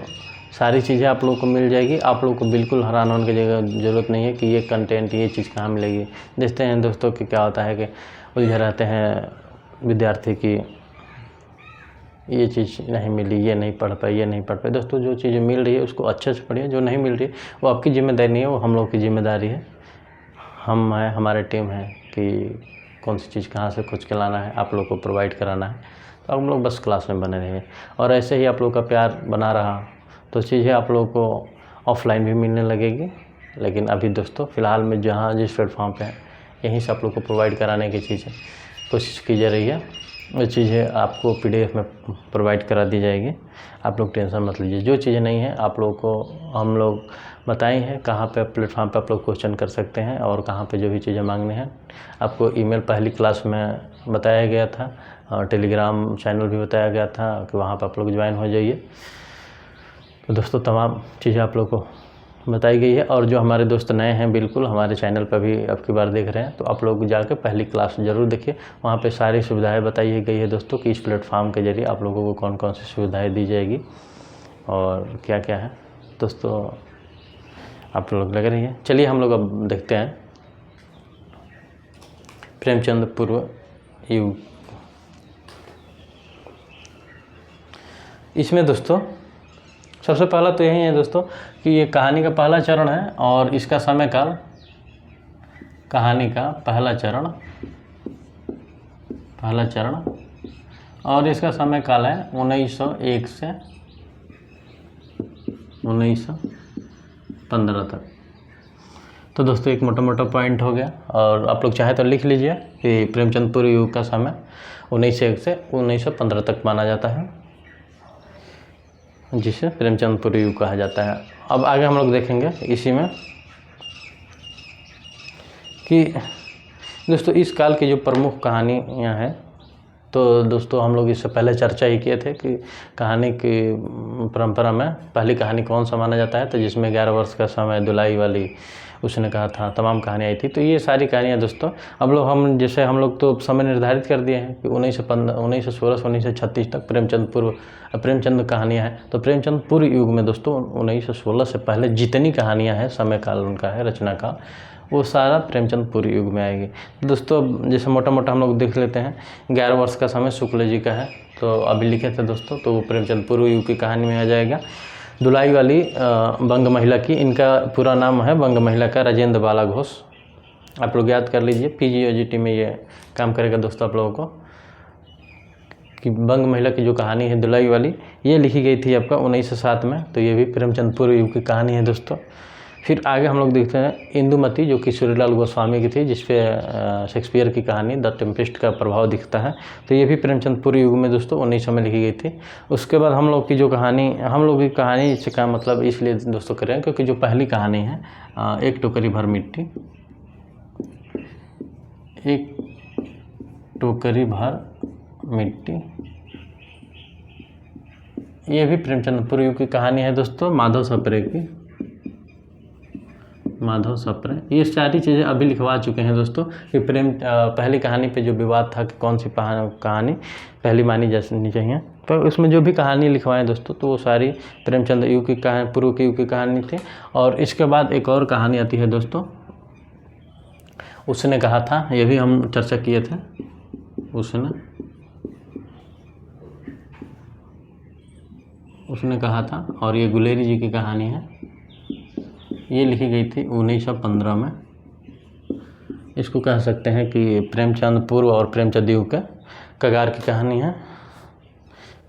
सारी चीज़ें आप लोगों को मिल जाएगी, आप लोगों को बिल्कुल हैरान होने की ज़रूरत नहीं है कि ये कंटेंट, ये चीज़ कहाँ मिलेगी। देखते हैं दोस्तों कि क्या होता है कि उलझे रहते हैं विद्यार्थी की ये चीज़ नहीं मिली, ये नहीं पढ़ पाए, ये नहीं पढ़ पाए। दोस्तों जो चीज़ें मिल रही है उसको अच्छे से पढ़िए, जो नहीं मिल रही है वो आपकी जिम्मेदारी नहीं है, वो हम लोग की जिम्मेदारी है। हम हैं, हमारे टीम है कि कौन सी चीज़ कहाँ से खोज के लाना है, आप लोग को प्रोवाइड कराना है। तो हम लोग बस क्लास में बने रहिए, और ऐसे ही आप लोग का प्यार बना रहा तो चीज़ें आप लोगों को ऑफलाइन भी मिलने लगेगी। लेकिन अभी दोस्तों फ़िलहाल में जहाँ जिस प्लेटफॉर्म पे है यहीं से आप लोग को प्रोवाइड कराने की चीज़ें कोशिश की जा रही है। वो चीज़ें आपको PDF में प्रोवाइड करा दी जाएगी, आप लोग टेंशन मत लीजिए। जो चीज़ें नहीं हैं आप लोगों को हम लोग बताए हैं कहाँ पे प्लेटफॉर्म पे आप लोग क्वेश्चन कर सकते हैं, और कहाँ पे जो भी चीज़ें मांगनी हैं। आपको ईमेल पहली क्लास में बताया गया था, और टेलीग्राम चैनल भी बताया गया था कि वहाँ पर आप लोग ज्वाइन हो जाइए। तो दोस्तों तमाम चीज़ें आप लोग को बताई गई है, और जो हमारे दोस्त नए हैं बिल्कुल हमारे चैनल पर भी अब की बार देख रहे हैं तो आप लोग जाकर पहली क्लास ज़रूर देखिए, वहाँ पे सारी सुविधाएं बताई गई है दोस्तों कि इस प्लेटफॉर्म के ज़रिए आप लोगों को कौन कौन सी सुविधाएं दी जाएगी और क्या क्या है। दोस्तों आप लोग लगे रहिए। चलिए हम लोग अब देखते हैं प्रेमचंद पूर्व युग। इसमें दोस्तों सबसे पहला तो यही है दोस्तों कि ये कहानी का पहला चरण है, और इसका समय काल, कहानी का पहला चरण और इसका समय काल है 1901 से 1915 तक। तो दोस्तों एक मोटा मोटा पॉइंट हो गया, और आप लोग चाहे तो लिख लीजिए कि प्रेमचंद पूर्व युग का समय 1901 से 1915 तक माना जाता है, जिसे प्रेमचंद पूर्व युग कहा जाता है। अब आगे हम लोग देखेंगे इसी में कि दोस्तों इस काल की जो प्रमुख कहानियाँ हैं, तो दोस्तों हम लोग इससे पहले चर्चा ही किए थे कि कहानी की परंपरा में पहली कहानी कौन सा माना जाता है, तो जिसमें 11 वर्ष का समय दुलाई वाली उसने कहा था, तमाम कहानियाँ आई थी। तो ये सारी कहानियाँ दोस्तों अब लोग हम लोग तो समय निर्धारित कर दिए हैं कि 1916 से 1936 तक प्रेमचंद कहानियाँ हैं। तो प्रेमचंद पूर्व युग में दोस्तों 1916 से पहले जितनी कहानियाँ हैं, समय काल उनका है, रचना का, वो सारा प्रेमचंद पूर्व युग में आएगी। दोस्तों जैसे मोटा मोटा हम लोग देख लेते हैं, 11 वर्ष का समय शुक्ल जी का है, तो अभी लिखे थे दोस्तों, तो वो प्रेमचंद पूर्व युग की कहानी में आ जाएगा। दुलाई वाली बंग महिला की, इनका पूरा नाम है बंग महिला का राजेंद्र बाला घोष, आप लोग याद कर लीजिए, PGOGT में ये काम करेगा दोस्तों आप लोगों को, कि बंग महिला की जो कहानी है दुलाई वाली, ये लिखी गई थी आपका 1907 में। तो ये भी प्रेमचंद पूर्व युग की कहानी है दोस्तों। फिर आगे हम लोग देखते हैं इंदुमती, जो किशोरीलाल गोस्वामी की थी, जिसपे शेक्सपियर की कहानी द टेम्पेस्ट का प्रभाव दिखता है। तो ये भी प्रेमचंद पूर्व युग में दोस्तों 1900 में लिखी गई थी। उसके बाद हम लोग की जो कहानी, हम लोग की कहानी से का मतलब इसलिए दोस्तों करें क्योंकि जो पहली कहानी है एक टोकरी भर मिट्टी, एक टोकरी भर मिट्टी, ये भी प्रेमचंद पूर्व युग की कहानी है दोस्तों, माधव सप्रे की, माधव सप्रे। ये सारी चीज़ें अभी लिखवा चुके हैं दोस्तों कि पहली कहानी पे जो विवाद था कि कौन सी कहानी पहली मानी जानी चाहिए, तो उसमें जो भी कहानी लिखवाएं दोस्तों तो वो सारी प्रेमचंद युग की कहानी, पूर्व के युग की कहानी थी। और इसके बाद एक और कहानी आती है दोस्तों, उसने कहा था, ये भी हम चर्चा किए थे। उसने कहा था, और ये गुलेरी जी की कहानी है, ये लिखी गई थी 1915 में। इसको कह सकते हैं कि प्रेमचंद पूर्व और प्रेमचंद युग के कगार की कहानी है।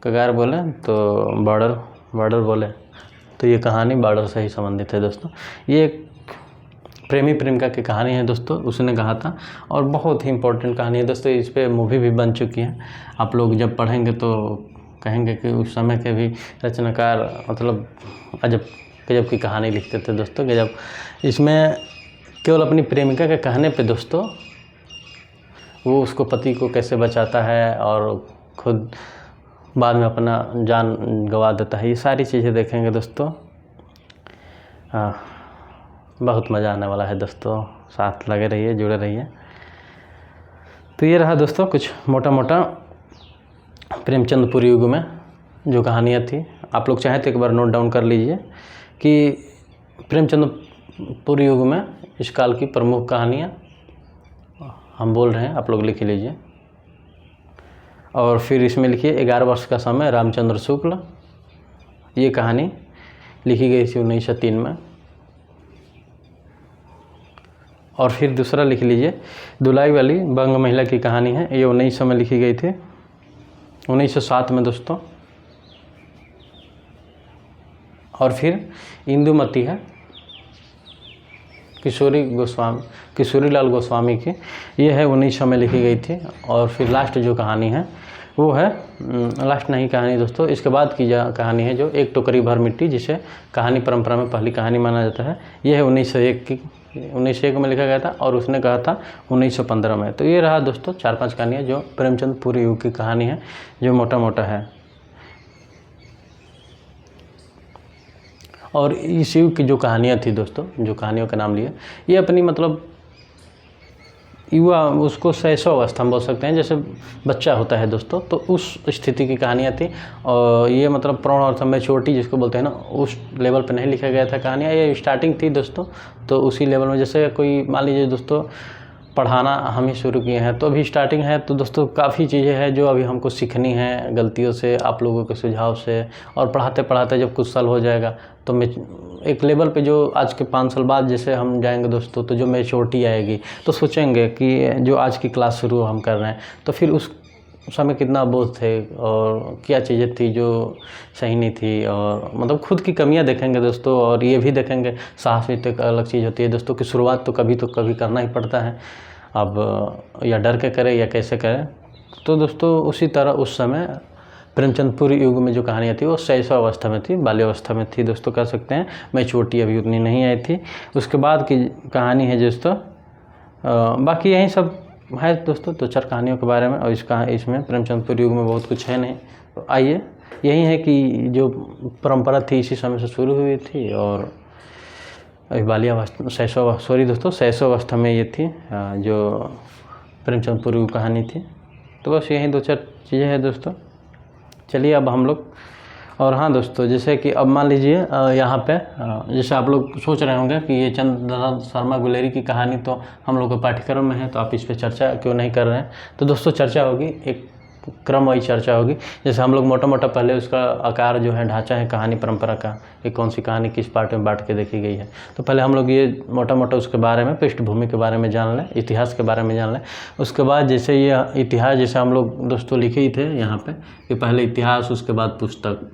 कगार बोले तो बॉर्डर बोले तो ये कहानी बॉर्डर से ही संबंधित है दोस्तों। ये एक प्रेमी प्रेमिका की कहानी है दोस्तों, उसने कहा था, और बहुत ही इम्पोर्टेंट कहानी है दोस्तों। इस पर मूवी भी बन चुकी है। आप लोग जब पढ़ेंगे तो कहेंगे कि उस समय के भी रचनाकार मतलब अजब गजब की कहानी लिखते थे दोस्तों, गजब। इसमें केवल अपनी प्रेमिका के कहने पे दोस्तों वो उसको पति को कैसे बचाता है और खुद बाद में अपना जान गंवा देता है, ये सारी चीज़ें देखेंगे दोस्तों। बहुत मज़ा आने वाला है दोस्तों, साथ लगे रहिए, जुड़े रहिए। तो ये रहा दोस्तों कुछ मोटा मोटा प्रेमचंद पूर्व युग में जो कहानियाँ थी। आप लोग चाहें तो एक बार नोट डाउन कर लीजिए कि प्रेमचंद पूर्व युग में इस काल की प्रमुख कहानियाँ हम बोल रहे हैं, आप लोग लिख लीजिए। और फिर इसमें लिखिए 11 वर्ष का समय, रामचंद्र शुक्ल, ये कहानी लिखी गई थी 1903 में। और फिर दूसरा लिख लीजिए दुलाई वाली बंग महिला की कहानी है, ये 1900 में लिखी गई थी, 1907 में दोस्तों। और फिर इंदुमती है किशोरीलाल गोस्वामी की, ये है 1900 में लिखी गई थी। और फिर लास्ट जो कहानी है वो है, लास्ट नहीं कहानी दोस्तों, इसके बाद की कहानी है जो एक टोकरी भर मिट्टी, जिसे कहानी परंपरा में पहली कहानी माना जाता है। ये है 1901 की, 1901 में लिखा गया था, और उसने कहा था 1915 में। तो ये रहा दोस्तों 4-5 कहानियाँ जो प्रेमचंद पूर्व युग की कहानी है, जो मोटा मोटा है। और इस युग की जो कहानियाँ थी दोस्तों, जो कहानियों का नाम लिए, ये अपनी मतलब युवा, उसको शैशव अवस्था हम बोल सकते हैं, जैसे बच्चा होता है दोस्तों, तो उस स्थिति की कहानियाँ थी। और ये मतलब प्रौढ़ अवस्था में छोटी जिसको बोलते हैं ना, उस लेवल पे नहीं लिखा गया था कहानियाँ, ये स्टार्टिंग थी दोस्तों। तो उसी लेवल में जैसे कोई मान लीजिए दोस्तों पढ़ाना हम ही शुरू किए हैं, तो अभी स्टार्टिंग है, तो दोस्तों काफ़ी चीज़ें हैं जो अभी हमको सीखनी है गलतियों से, आप लोगों के सुझाव से। और पढ़ाते पढ़ाते जब कुछ साल हो जाएगा तो मैं एक लेवल पे जो आज के 5 साल बाद जैसे हम जाएंगे दोस्तों, तो जो मैच्योरिटी आएगी, तो सोचेंगे कि जो आज की क्लास शुरू हम कर रहे हैं, तो फिर उस समय कितना बोझ थे और क्या चीज़ें थी जो सही नहीं थी, और मतलब खुद की कमियां देखेंगे दोस्तों। और ये भी देखेंगे, साहस भी तो एक अलग चीज़ होती है दोस्तों की शुरुआत तो कभी करना ही पड़ता है, अब या डर के करें या कैसे करें। तो दोस्तों उसी तरह उस समय प्रेमचंद पूर्व युग में जो कहानियाँ थी वो शैशव अवस्था में थी, बाल्यावस्था में थी दोस्तों कह सकते हैं, मैच्योरिटी अभी उतनी नहीं आई थी। उसके बाद की कहानी है दोस्तों, बाकी यही सब है दोस्तों 2-4 कहानियों के बारे में। और इसमें प्रेमचंद पूर्व युग में बहुत कुछ है नहीं, तो आइए, यही है कि जो परंपरा थी इसी समय से शुरू हुई थी, और अभी बाल्यावस्था शैशव अवस्था में ये थी जो प्रेमचंद पूर्व युग कहानी थी। तो बस यही 2-4 चीज़ें हैं दोस्तों। चलिए अब हम लोग, और हाँ दोस्तों, जैसे कि अब मान लीजिए यहाँ पे जैसे आप लोग सोच रहे होंगे कि ये चंद्रनाथ शर्मा गुलेरी की कहानी तो हम लोग के पाठ्यक्रम में है, तो आप इस पे चर्चा क्यों नहीं कर रहे हैं। तो दोस्तों चर्चा होगी, एक क्रमवाही चर्चा होगी। जैसे हम लोग मोटा मोटा पहले उसका आकार जो है, ढांचा है कहानी परंपरा का, ये कौन सी कहानी किस पार्ट में बांट के देखी गई है, तो पहले हम लोग ये मोटा मोटा उसके बारे में, पृष्ठभूमि के बारे में जान लें, इतिहास के बारे में जान लें। उसके बाद जैसे ये इतिहास, जैसे हम लोग दोस्तों लिखे ही थे यहाँ पे कि पहले इतिहास, उसके बाद पुस्तक,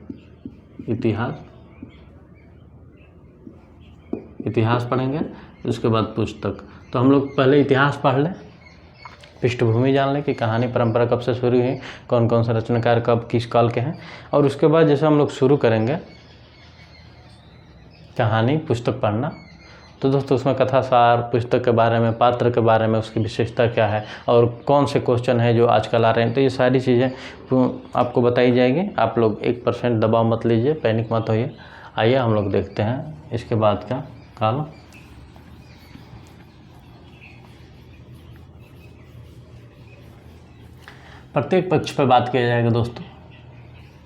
इतिहास इतिहास पढ़ेंगे, उसके बाद पुस्तक। तो हम लोग पहले इतिहास पढ़ लें, पृष्ठभूमि जान लें कि कहानी परंपरा कब से शुरू हुई, कौन कौन से रचनाकार कब किस काल के हैं। और उसके बाद जैसे हम लोग शुरू करेंगे कहानी पुस्तक पढ़ना, तो दोस्तों उसमें कथा सार, पुस्तक के बारे में, पात्र के बारे में, उसकी विशेषता क्या है और कौन से क्वेश्चन है जो आजकल आ रहे हैं, तो ये सारी चीज़ें आपको बताई जाएगी। आप लोग 1% दबाव मत लीजिए, पैनिक मत होइए। आइए हम लोग देखते हैं इसके बाद का काल। प्रत्येक पक्ष पर बात किया जाएगा दोस्तों,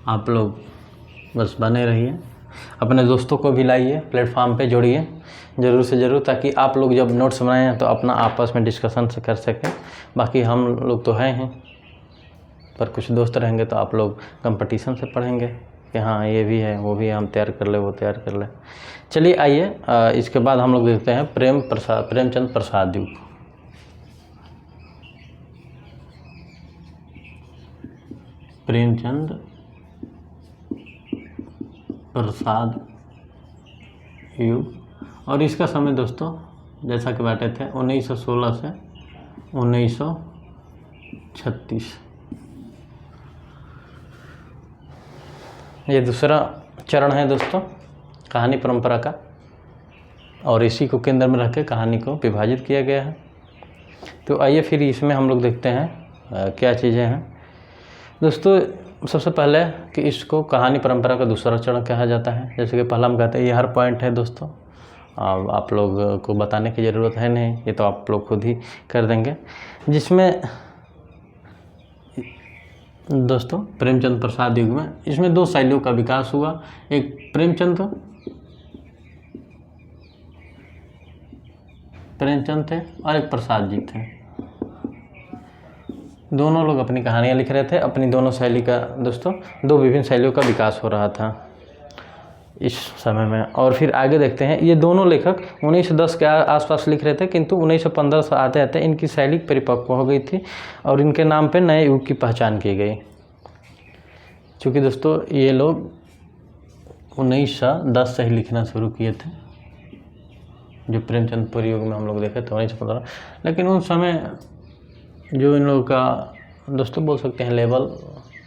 आप लोग बस बने रहिए, अपने दोस्तों को भी लाइए, प्लेटफॉर्म पे जोड़िए ज़रूर से ज़रूर, ताकि आप लोग जब नोट्स बनाएं तो अपना आपस में डिस्कशन से कर सकें। बाकी हम लोग तो हैं ही, पर कुछ दोस्त रहेंगे तो आप लोग कंपटीशन से पढ़ेंगे कि हाँ ये भी है, वो भी है, हम तैयार कर ले, वो तैयार कर ले। चलिए आइए, इसके बाद हम लोग देखते हैं प्रेमचंद प्रसाद युग। प्रेमचंद प्रसाद युग, और इसका समय दोस्तों जैसा कि बांटे थे 1916 से 1936। ये दूसरा चरण है दोस्तों कहानी परंपरा का, और इसी को केंद्र में रख के कहानी को विभाजित किया गया है। तो आइए फिर इसमें हम लोग देखते हैं क्या चीज़ें हैं दोस्तों। सबसे पहले कि इसको कहानी परंपरा का दूसरा चरण कहा जाता है। जैसे कि पहला हम कहते हैं, ये हर पॉइंट है दोस्तों, आप लोग को बताने की ज़रूरत है नहीं, ये तो आप लोग खुद ही कर देंगे। जिसमें दोस्तों प्रेमचंद प्रसाद युग में इसमें 2 शैलियों का विकास हुआ। एक प्रेमचंद थे और एक प्रसाद जी थे। दोनों लोग अपनी कहानियाँ लिख रहे थे, अपनी दोनों शैली का दोस्तों 2 विभिन्न शैलियों का विकास हो रहा था इस समय में। और फिर आगे देखते हैं, ये दोनों लेखक 1910 के आसपास लिख रहे थे, किंतु 1915 से आते आते इनकी शैली परिपक्व हो गई थी और इनके नाम पे नए युग की पहचान की गई। क्योंकि दोस्तों ये लोग 1910 से ही लिखना शुरू किए थे, जो प्रेमचंदपुरी युग में हम लोग देखे थे 1915। लेकिन उन समय जो इन लोगों का दोस्तों बोल सकते हैं लेवल,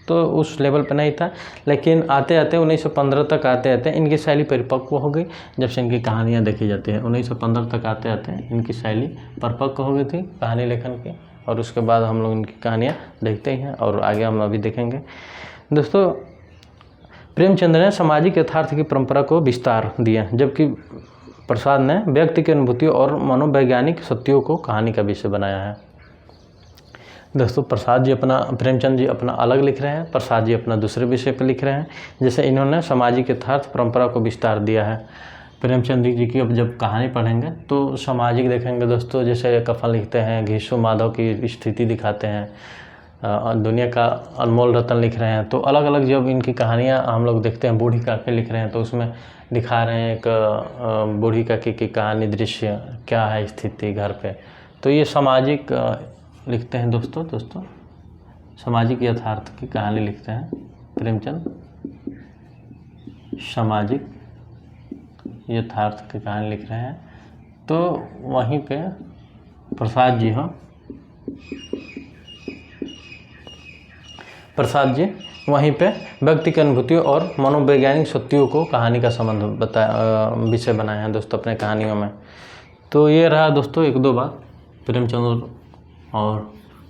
तो उस लेवल पे नहीं था। लेकिन आते आते 1915 तक आते आते इनकी शैली परिपक्व हो गई। जब से इनकी कहानियाँ देखी जाती हैं 1915 तक आते आते इनकी शैली परिपक्व हो गई थी कहानी लेखन की, और उसके बाद हम लोग इनकी कहानियाँ देखते ही हैं और आगे हम अभी देखेंगे। दोस्तों प्रेमचंद ने सामाजिक यथार्थ की परंपरा को विस्तार दिया, जबकि प्रसाद ने व्यक्ति की अनुभूतियों और मनोवैज्ञानिक सत्यों को कहानी का विषय बनाया है। दोस्तों प्रेमचंद जी अपना अलग लिख रहे हैं, प्रसाद जी अपना दूसरे विषय पर लिख रहे हैं। जैसे इन्होंने सामाजिक यथार्थ परंपरा को विस्तार दिया है। प्रेमचंद जी की अब जब कहानी पढ़ेंगे तो सामाजिक देखेंगे दोस्तों, जैसे कफन लिखते हैं, घीसू माधव की स्थिति दिखाते हैं, दुनिया का अनमोल रतन लिख रहे हैं। तो अलग अलग जब इनकी कहानियाँ हम लोग देखते हैं, बूढ़ी काकी लिख रहे हैं तो उसमें दिखा रहे हैं एक बूढ़ी काकी की कहानी, दृश्य क्या है, स्थिति घर पे। तो ये सामाजिक लिखते हैं दोस्तों सामाजिक यथार्थ की कहानी लिखते हैं प्रेमचंद, सामाजिक यथार्थ की कहानी लिख रहे हैं। तो वहीं पे प्रसाद जी वहीं पे व्यक्ति की अनुभूतियों और मनोवैज्ञानिक सत्यों को कहानी का संबंध विषय बनाए हैं दोस्तों अपने कहानियों में। तो ये रहा दोस्तों 1-2 बात प्रेमचंद और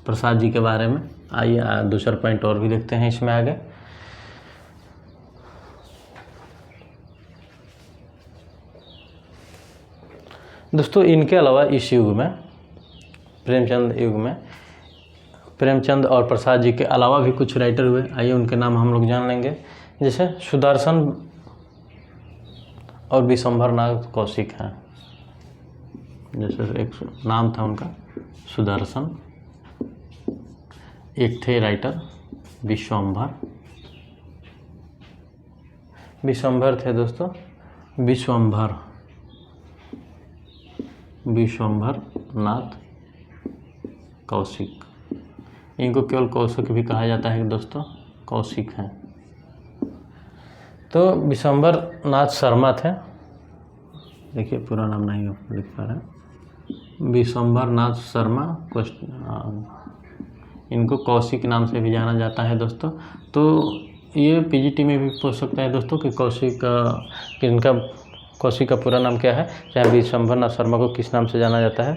प्रसाद जी के बारे में। आइए दूसरा पॉइंट और भी देखते हैं इसमें आगे। दोस्तों इनके अलावा इस युग में प्रेमचंद और प्रसाद जी के अलावा भी कुछ राइटर हुए। आइए उनके नाम हम लोग जान लेंगे। जैसे सुदर्शन और विशंभरनाथ कौशिक हैं। जैसे एक नाम था उनका सुदर्शन, एक थे राइटर विश्वंभर थे दोस्तों, विश्वंभरनाथ कौशिक। इनको केवल कौशिक भी कहा जाता है दोस्तों, कौशिक हैं। तो विश्वंभरनाथ शर्मा थे, देखिए पूरा नाम नहीं लिख पा रहा है, विशंभर नाथ शर्मा, इनको कौशिक नाम से भी जाना जाता है दोस्तों। तो ये पीजीटी में भी पूछ सकता है दोस्तों कि कौशिक का पूरा नाम क्या है, चाहे विशंभर नाथ शर्मा को किस नाम से जाना जाता है।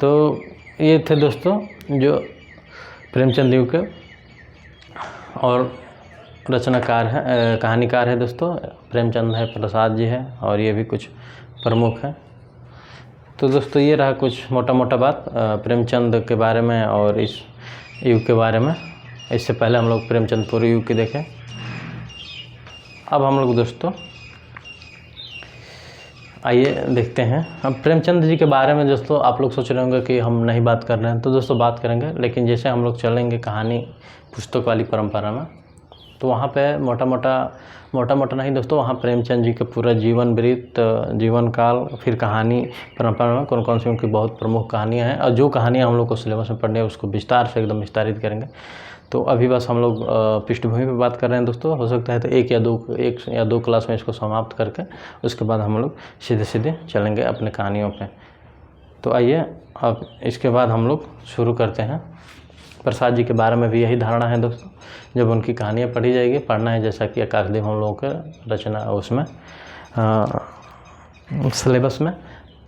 तो ये थे दोस्तों जो प्रेमचंद युग के और रचनाकार है, कहानीकार है दोस्तों। प्रेमचंद है, प्रसाद जी है, और ये भी कुछ प्रमुख है। तो दोस्तों ये रहा कुछ मोटा मोटा बात प्रेमचंद के बारे में और इस युग के बारे में। इससे पहले हम लोग प्रेमचंद पूरे युग की देखें। अब हम लोग दोस्तों आइए देखते हैं। अब प्रेमचंद जी के बारे में दोस्तों आप लोग सोच रहे होंगे कि हम नहीं बात कर रहे हैं, तो दोस्तों बात करेंगे, लेकिन जैसे हम लोग चलेंगे कहानी पुस्तक वाली परंपरा में, तो वहाँ पे मोटा मोटा नहीं दोस्तों, वहाँ प्रेमचंद जी के पूरा जीवन वृत्त, जीवन काल, फिर कहानी परंपरा में कौन कौन सी उनकी बहुत प्रमुख कहानियाँ हैं, और जो कहानियाँ हम लोग को सिलेबस में पढ़नी है उसको विस्तार से एकदम विस्तारित करेंगे। तो अभी बस हम लोग पृष्ठभूमि पे बात कर रहे हैं दोस्तों। हो सकता है तो एक या दो क्लास में इसको समाप्त करके उसके बाद हम लोग सीधे चलेंगे अपने कहानियों पे। तो आइए अब इसके बाद हम लोग शुरू करते हैं। प्रसाद जी के बारे में भी यही धारणा है दोस्तों, जब उनकी कहानियाँ पढ़ी जाएगी, पढ़ना है जैसा कि आकाशदीप हम लोगों के रचना उसमें सिलेबस में,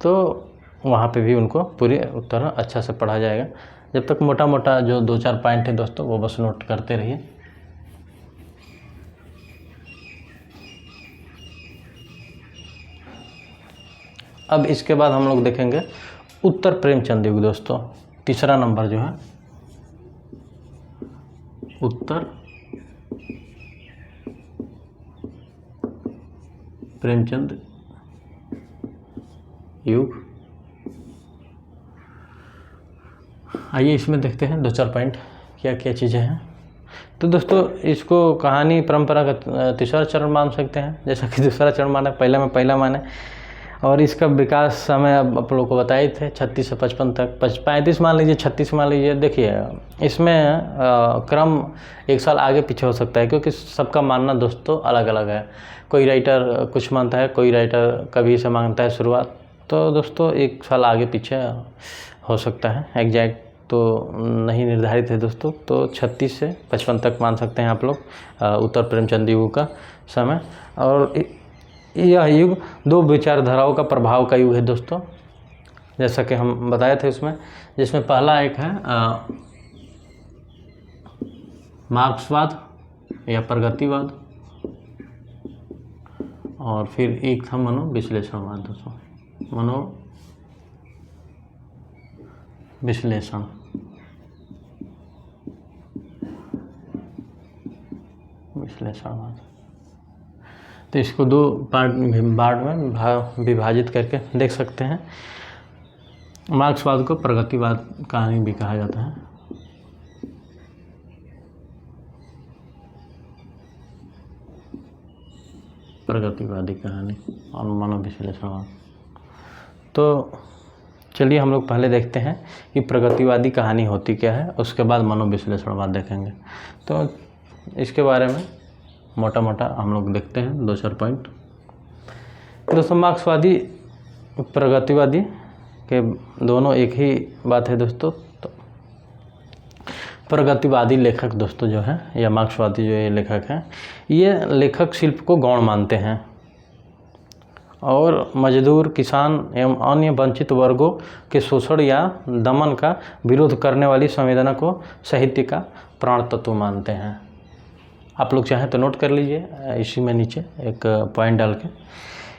तो वहाँ पे भी उनको पूरी तरह अच्छा से पढ़ा जाएगा। जब तक मोटा मोटा जो 2-4 पॉइंट है दोस्तों वो बस नोट करते रहिए। अब इसके बाद हम लोग देखेंगे उत्तर प्रेमचंद युग दोस्तों। तीसरा नंबर जो है उत्तर प्रेमचंद युग। आइए इसमें देखते हैं 2-4 पॉइंट क्या क्या चीज़ें हैं। तो दोस्तों इसको कहानी परंपरा का तीसरा चरण मान सकते हैं, जैसा कि दूसरा चरण माना, पहला माने। और इसका विकास समय अब आप लोगों को बताए थे 36 से 55 तक, 35 मान लीजिए, 36 मान लीजिए। देखिए इसमें क्रम एक साल आगे पीछे हो सकता है, क्योंकि सबका मानना दोस्तों अलग अलग है। कोई राइटर कुछ मानता है, कोई राइटर कभी से मानता है शुरुआत। तो दोस्तों एक साल आगे पीछे हो सकता है, एग्जैक्ट तो नहीं निर्धारित है दोस्तों। तो 36 से 55 तक मान सकते हैं आप लोग उत्तर प्रेमचंद युग का समय। और यह युग 2 विचारधाराओं का प्रभाव का युग है दोस्तों, जैसा कि हम बताए थे उसमें, जिसमें पहला एक है मार्क्सवाद या प्रगतिवाद, और फिर एक था मनोविश्लेषणवाद दोस्तों, मनोविश्लेषण। विश्लेषणवाद। तो इसको 2 पार्ट में विभाजित करके देख सकते हैं। मार्क्सवाद को प्रगतिवाद कहानी भी कहा जाता है। प्रगतिवादी कहानी और मनोविश्लेषणवाद। तो चलिए हम लोग पहले देखते हैं कि प्रगतिवादी कहानी होती क्या है, उसके बाद मनोविश्लेषणवाद देखेंगे। तो इसके बारे में मोटा मोटा हम लोग देखते हैं 2-4 पॉइंट। दोस्तों मार्क्सवादी प्रगतिवादी के दोनों एक ही बात है दोस्तों। तो प्रगतिवादी लेखक दोस्तों जो है, या मार्क्सवादी जो ये लेखक हैं, ये लेखक शिल्प को गौण मानते हैं और मजदूर, किसान एवं अन्य वंचित वर्गों के शोषण या दमन का विरोध करने वाली संवेदना को साहित्य का प्राण तत्व मानते हैं। आप लोग चाहें तो नोट कर लीजिए इसी में नीचे एक पॉइंट डाल के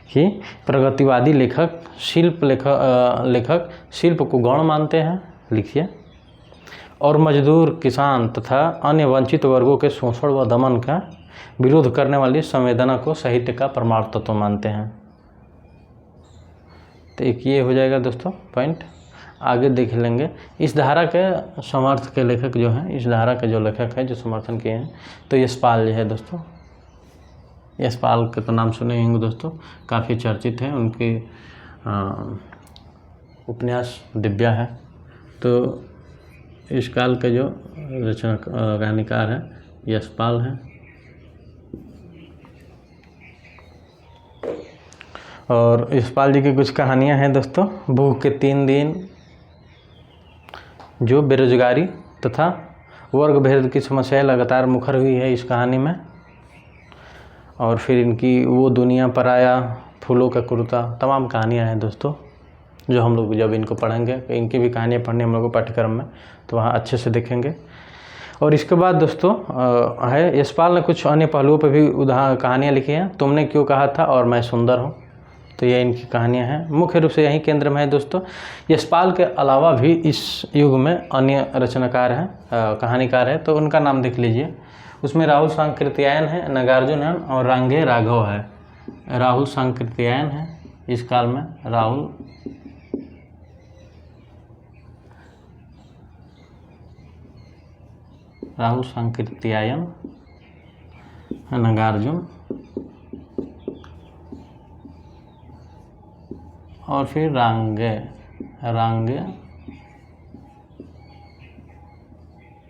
कि प्रगतिवादी लेखक शिल्प को गौण मानते हैं, लिखिए, और मजदूर, किसान तथा अन्य वंचित वर्गों के शोषण व दमन का विरोध करने वाली संवेदना को साहित्य का प्रमाण तत्व मानते हैं। तो एक ये हो जाएगा दोस्तों पॉइंट। आगे देख लेंगे इस धारा के समर्थ के लेखक जो हैं, इस धारा के जो लेखक हैं जो समर्थन किए हैं, तो यशपाल जी है दोस्तों। यशपाल के तो नाम सुने होंगे दोस्तों, काफ़ी चर्चित हैं, उनके उपन्यास दिव्या है। तो इस काल के जो रचना कहानीकार हैं यशपाल हैं। और यशपाल जी की कुछ कहानियाँ हैं दोस्तों। भूख के 3 दिन, जो बेरोजगारी तथा वर्ग भेद की समस्याएं लगातार मुखर हुई है इस कहानी में। और फिर इनकी वो दुनिया पराया, फूलों का कुर्ता, तमाम कहानियाँ हैं दोस्तों, जो हम लोग जब इनको पढ़ेंगे, इनकी भी कहानियाँ पढ़ने हम लोग को पाठ्यक्रम में, तो वहाँ अच्छे से देखेंगे। और इसके बाद दोस्तों है यशपाल ने कुछ अन्य पहलुओं पर भी कहानियाँ लिखी हैं। तुमने क्यों कहा था और मैं सुंदर हूँ, तो ये इनकी कहानियाँ हैं। मुख्य रूप से यही केंद्र में है दोस्तों। यशपाल के अलावा भी इस युग में अन्य रचनाकार हैं, कहानीकार हैं, तो उनका नाम देख लीजिए। उसमें राहुल सांकृत्यायन है, नागार्जुन है और रांगे राघव है। राहुल सांकृत्यायन है इस काल में, राहुल सांकृत्यायन, नागार्जुन और फिर रांगे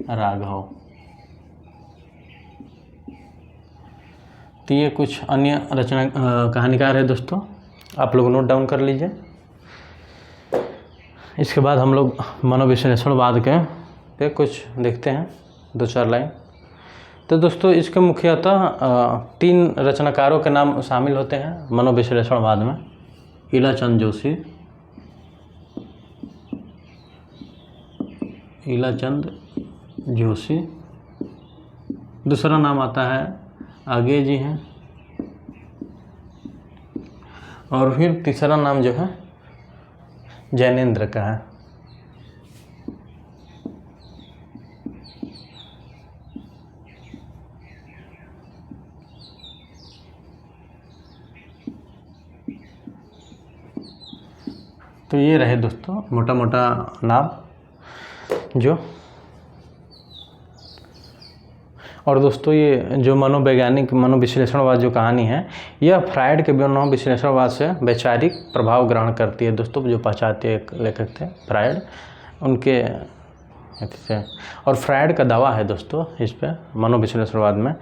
राघव। तो ये कुछ अन्य रचना कहानीकार है दोस्तों, आप लोग नोट डाउन कर लीजिए। इसके बाद हम लोग मनोविश्लेषणवाद के पे कुछ देखते हैं, 2-4 लाइन। तो दोस्तों इसके मुख्यतः 3 रचनाकारों के नाम शामिल होते हैं मनोविश्लेषणवाद में। ईलाचंद जोशी, दूसरा नाम आता है आगे जी हैं, और फिर तीसरा नाम जो है जैनेन्द्र का है। तो ये रहे दोस्तों मोटा मोटा नाम जो। और दोस्तों ये जो मनोवैज्ञानिक मनोविश्लेषणवाद जो कहानी है, यह फ्रायड के मनोविश्लेषणवाद से वैचारिक प्रभाव ग्रहण करती है दोस्तों। जो पाश्चात्य लेखक थे फ्रायड, उनके से। और फ्रायड का दावा है दोस्तों इस पे मनोविश्लेषणवाद में,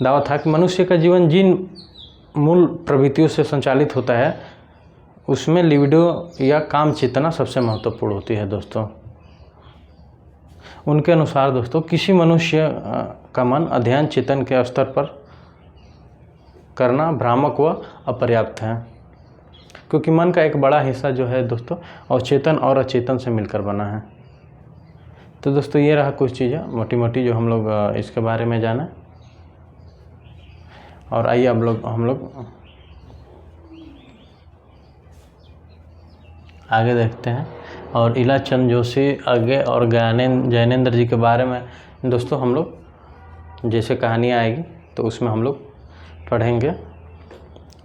दावा था कि मनुष्य का जीवन जिन मूल प्रवृत्तियों से संचालित होता है, उसमें लिबिडो या काम चेतना सबसे महत्वपूर्ण होती है दोस्तों। उनके अनुसार दोस्तों किसी मनुष्य का मन अध्ययन चेतन के स्तर पर करना भ्रामक व अपर्याप्त है, क्योंकि मन का एक बड़ा हिस्सा जो है दोस्तों अवचेतन और अचेतन से मिलकर बना है। तो दोस्तों ये रहा कुछ चीज़ें मोटी मोटी जो हम लोग इसके बारे में जाना। और आइए अब हम लोग आगे देखते हैं। और ईलाचंद जोशी आगे और जैनेन्द्र जी के बारे में दोस्तों हम लोग जैसे कहानियाँ आएगी तो उसमें हम लोग पढ़ेंगे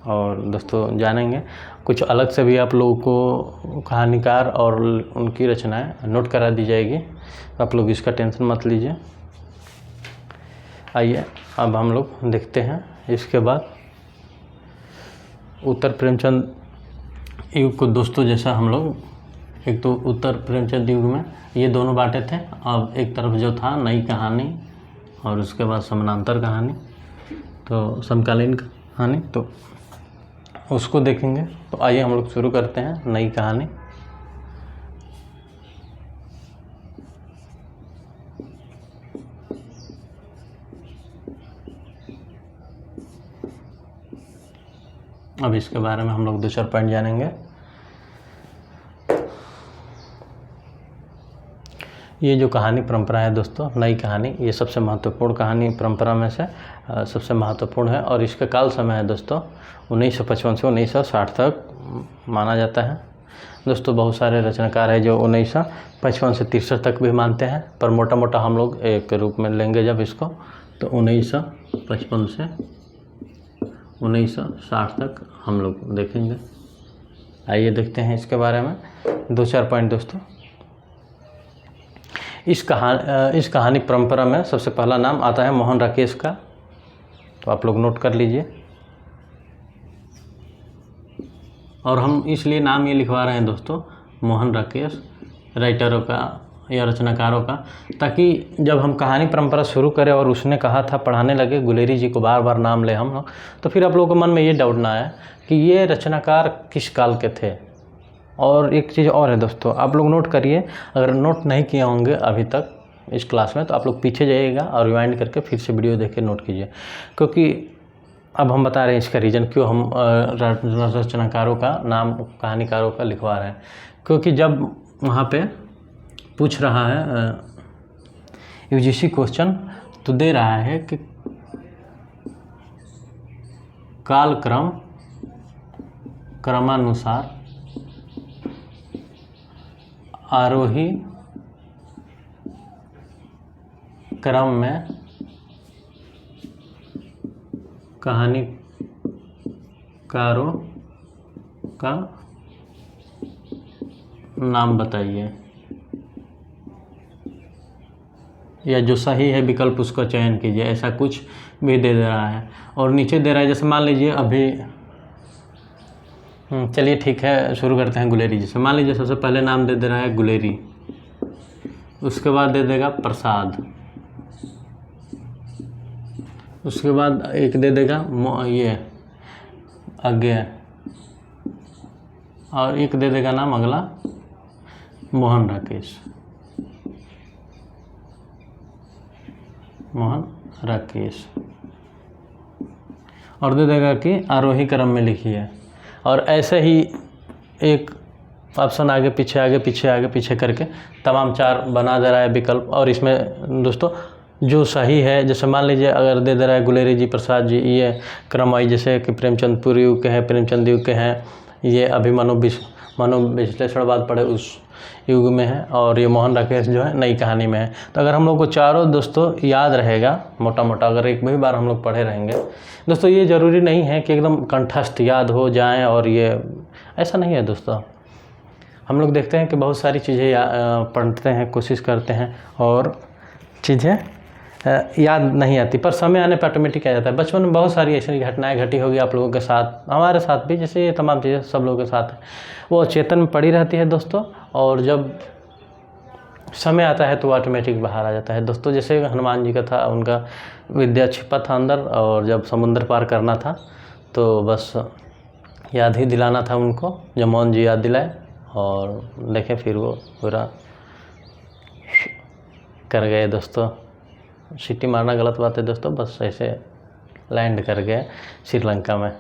और दोस्तों जानेंगे। कुछ अलग से भी आप लोगों को कहानीकार और उनकी रचनाएं नोट करा दी जाएगी, तो आप लोग इसका टेंशन मत लीजिए। आइए अब हम लोग देखते हैं। इसके बाद उत्तर प्रेमचंद युग को दोस्तों, जैसा हम लोग एक तो उत्तर प्रेमचंद युग में ये दोनों बांटे थे। अब एक तरफ जो था नई कहानी और उसके बाद समानांतर कहानी, तो समकालीन कहानी, तो उसको देखेंगे। तो आइए हम लोग शुरू करते हैं नई कहानी। अब इसके बारे में हम लोग 2-4 पॉइंट जानेंगे। ये जो कहानी परंपरा है दोस्तों, नई कहानी, ये सबसे महत्वपूर्ण कहानी परंपरा में से सबसे महत्वपूर्ण है। और इसका काल समय है दोस्तों 1955 से 1960 तक माना जाता है दोस्तों। बहुत सारे रचनाकार हैं जो 1955 से 63 तक भी मानते हैं, पर मोटा मोटा हम लोग एक रूप में लेंगे जब इसको, तो 1955 से 1960 तक हम लोग देखेंगे। आइए देखते हैं इसके बारे में 2-4 पॉइंट दोस्तों। इस कहानी परंपरा में सबसे पहला नाम आता है मोहन राकेश का, तो आप लोग नोट कर लीजिए। और हम इसलिए नाम ये लिखवा रहे हैं दोस्तों, मोहन राकेश राइटरों का या रचनाकारों का, ताकि जब हम कहानी परंपरा शुरू करें और उसने कहा था पढ़ाने लगे गुलेरी जी को बार बार नाम ले हम लोग, तो फिर आप लोगों के मन में ये डाउट ना आए कि ये रचनाकार किस काल के थे। और एक चीज़ और है दोस्तों, आप लोग नोट करिए, अगर नोट नहीं किए होंगे अभी तक इस क्लास में तो आप लोग पीछे जाइएगा और रिवाइंड करके फिर से वीडियो देख के नोट कीजिए, क्योंकि अब हम बता रहे हैं इसका रीज़न क्यों हम रचनाकारों का नाम कहानीकारों का लिखवा रहे हैं। क्योंकि जब वहाँ पे पूछ रहा है यूजीसी क्वेश्चन, तो दे रहा है कि कालक्रम क्रमानुसार आरोही क्रम में कहानीकारों का नाम बताइए, या जो सही है विकल्प उसका चयन कीजिए, ऐसा कुछ भी दे रहा है। और नीचे दे रहा है, जैसे मान लीजिए अभी चलिए ठीक है शुरू करते हैं गुलेरी जी से। मान लीजिए सबसे पहले नाम दे रहा है गुलेरी, उसके बाद दे देगा प्रसाद, उसके बाद एक दे देगा ये अज्ञे, और एक दे देगा नाम अगला मोहन राकेश, और दे देगा कि आरोही क्रम में लिखिए। और ऐसे ही एक ऑप्शन आगे पीछे करके तमाम 4 बना दे रहा है विकल्प। और इसमें दोस्तों जो सही है, जैसे मान लीजिए अगर दे रहा है गुलेरी जी, प्रसाद जी, ये क्रम वाइज, जैसे कि प्रेमचंद पूर्व युग के हैं, प्रेमचंद युग के हैं, ये अभी मनोविश्लेषणवाद पढ़े उस युग में है, और ये मोहन राकेश जो है नई कहानी में है। तो अगर हम लोग को चारों दोस्तों याद रहेगा मोटा मोटा, अगर एक भी बार हम लोग पढ़े रहेंगे दोस्तों, ये ज़रूरी नहीं है कि एकदम कंठस्थ याद हो जाएं, और ये ऐसा नहीं है दोस्तों। हम लोग देखते हैं कि बहुत सारी चीज़ें पढ़ते हैं, कोशिश करते हैं और चीज़ें याद नहीं आती, पर समय आने पर ऑटोमेटिक आ जाता है। बचपन में बहुत सारी ऐसी घटनाएं घटी होगी आप लोगों के साथ, हमारे साथ भी, जैसे ये तमाम चीज़ें सब लोगों के साथ है, वो चेतन में पड़ी रहती है दोस्तों, और जब समय आता है तो ऑटोमेटिक बाहर आ जाता है दोस्तों। जैसे हनुमान जी का था, उनका विद्या छिपा था अंदर, और जब समुद्र पार करना था तो बस याद ही दिलाना था उनको, जब मोहन जी याद दिलाए, और देखें फिर वो पूरा कर गए दोस्तों। सीटी मारना गलत बात है दोस्तों, बस ऐसे लैंड कर गए श्रीलंका में।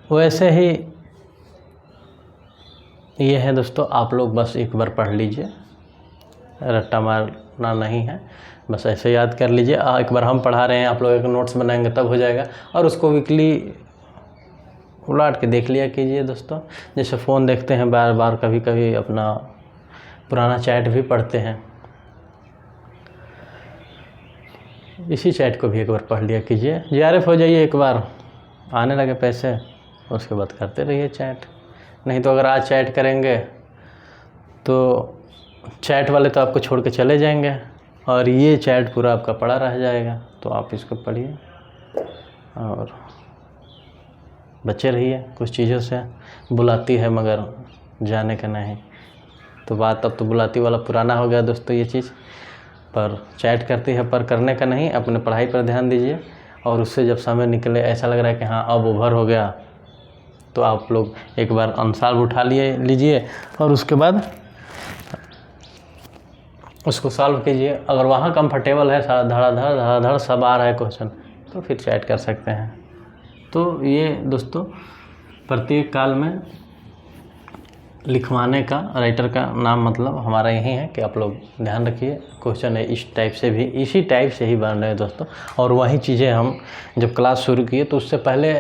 वैसे ही ये है दोस्तों, आप लोग बस एक बार पढ़ लीजिए, रट्टा मारना नहीं है, बस ऐसे याद कर लीजिए। एक बार हम पढ़ा रहे हैं, आप लोग एक नोट्स बनाएंगे तब हो जाएगा, और उसको वीकली उलाट के देख लिया कीजिए दोस्तों। जैसे फ़ोन देखते हैं बार बार, कभी कभी अपना पुराना चैट भी पढ़ते हैं, इसी चैट को भी एक बार पढ़ लिया कीजिए। JRF हो जाइए, एक बार आने लगे पैसे, उसके बाद करते रहिए चैट। नहीं तो अगर आज चैट करेंगे तो चैट वाले तो आपको छोड़ के चले जाएंगे, और ये चैट पूरा आपका पड़ा रह जाएगा। तो आप इसको पढ़िए और बचे रहिए। कुछ चीज़ों से बुलाती है मगर जाने का नहीं, तो बात अब तो बुलाती वाला पुराना हो गया दोस्तों ये चीज़, पर चैट करती है पर करने का नहीं, अपने पढ़ाई पर ध्यान दीजिए। और उससे जब समय निकले ऐसा लग रहा है कि हाँ अब ओवर हो गया, तो आप लोग एक बार अनसॉल्व उठा लीजिए और उसके बाद उसको सॉल्व कीजिए। अगर वहाँ कंफर्टेबल है, धड़ाधड़ सब आ रहा है क्वेश्चन, तो फिर चैट कर सकते हैं। तो ये दोस्तों प्रत्येक काल में लिखवाने का, राइटर का नाम मतलब हमारा यही है कि आप लोग ध्यान रखिए। क्वेश्चन है इस टाइप से भी, इसी टाइप से ही बन रहे हैं दोस्तों। और वही चीज़ें हम जब क्लास शुरू किए तो उससे पहले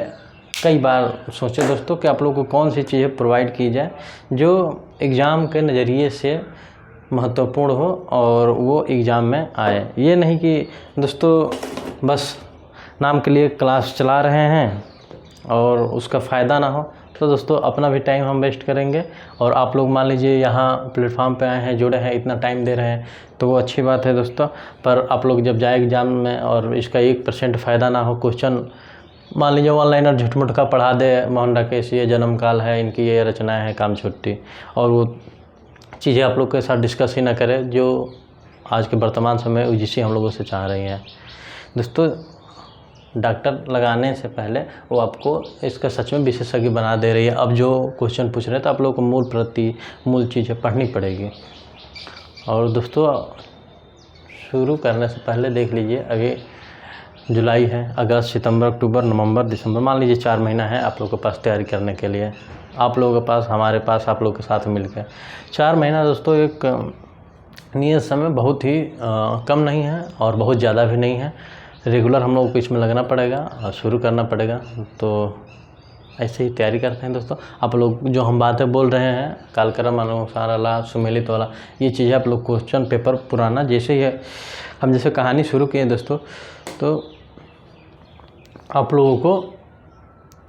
कई बार सोचे दोस्तों कि आप लोगों को कौन सी चीज़ें प्रोवाइड की जाए जो एग्ज़ाम के नज़रिए से महत्वपूर्ण हो और वो एग्ज़ाम में आए। ये नहीं कि दोस्तों बस नाम के लिए क्लास चला रहे हैं और उसका फ़ायदा ना हो। तो दोस्तों अपना भी टाइम हम वेस्ट करेंगे, और आप लोग मान लीजिए यहाँ प्लेटफॉर्म पे आए हैं, जुड़े हैं, इतना टाइम दे रहे हैं, तो वो अच्छी बात है दोस्तों। पर आप लोग जब जाए एग्ज़ाम में और इसका 1% फ़ायदा ना हो, क्वेश्चन मान लीजिए ऑनलाइनर झूठ-मूठ का पढ़ा दे, मोहन राकेश ये जन्म काल है, इनकी ये रचनाएँ हैं, काम छुट्टी, और वो चीज़ें आप लोग के साथ डिस्कस ही ना करें जो आज के वर्तमान समय यूजीसी हम लोगों से चाह रही हैं। दोस्तों, डॉक्टर लगाने से पहले वो आपको इसका सच में विशेषज्ञ बना दे रही है। अब जो क्वेश्चन पूछ रहे हैं तो आप लोगों को मूल चीज़ें पढ़नी पड़ेगी। और दोस्तों, शुरू करने से पहले देख लीजिए, आगे जुलाई है, अगस्त, सितंबर, अक्टूबर, नवंबर, दिसंबर, मान लीजिए 4 महीना है आप लोगों के पास तैयारी करने के लिए। आप लोगों के पास, हमारे पास, आप लोगों के साथ मिलकर 4 महीना दोस्तों एक नियत समय बहुत ही कम नहीं है और बहुत ज़्यादा भी नहीं है। रेगुलर हम लोगों को इसमें लगना पड़ेगा और शुरू करना पड़ेगा। तो ऐसे ही तैयारी करते हैं दोस्तों। आप लोग जो हम बातें बोल रहे हैं, कालक्रम, अनुसार, अला, सुमेलित वाला, ये चीज़ें आप लोग क्वेश्चन पेपर पुराना जैसे ही है, हम जैसे कहानी शुरू किए दोस्तों, तो आप लोगों को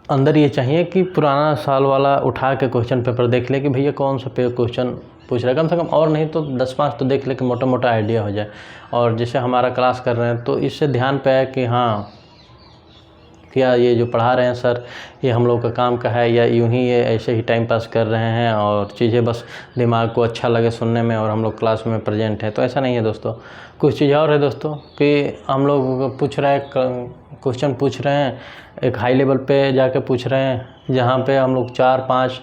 अंदर ये चाहिए कि पुराना साल वाला उठा के क्वेश्चन पेपर देख ले कि भैया कौन सा क्वेश्चन पूछ रहा है, कम से कम, और नहीं तो 10-5 तो देख ले कि मोटा मोटा आइडिया हो जाए। और जैसे हमारा क्लास कर रहे हैं तो इससे ध्यान पे है कि हाँ, क्या ये जो पढ़ा रहे हैं सर, ये हम लोग का काम का है, या यूं ही ये ऐसे ही टाइम पास कर रहे हैं और चीज़ें बस दिमाग को अच्छा लगे सुनने में और हम लोग क्लास में प्रेजेंट है। तो ऐसा नहीं है दोस्तों। कुछ चीज़ और है दोस्तों कि हम लोग क्वेश्चन पूछ रहे हैं, एक हाई लेवल पे जाके पूछ रहे हैं, जहाँ पे हम लोग 4, 5,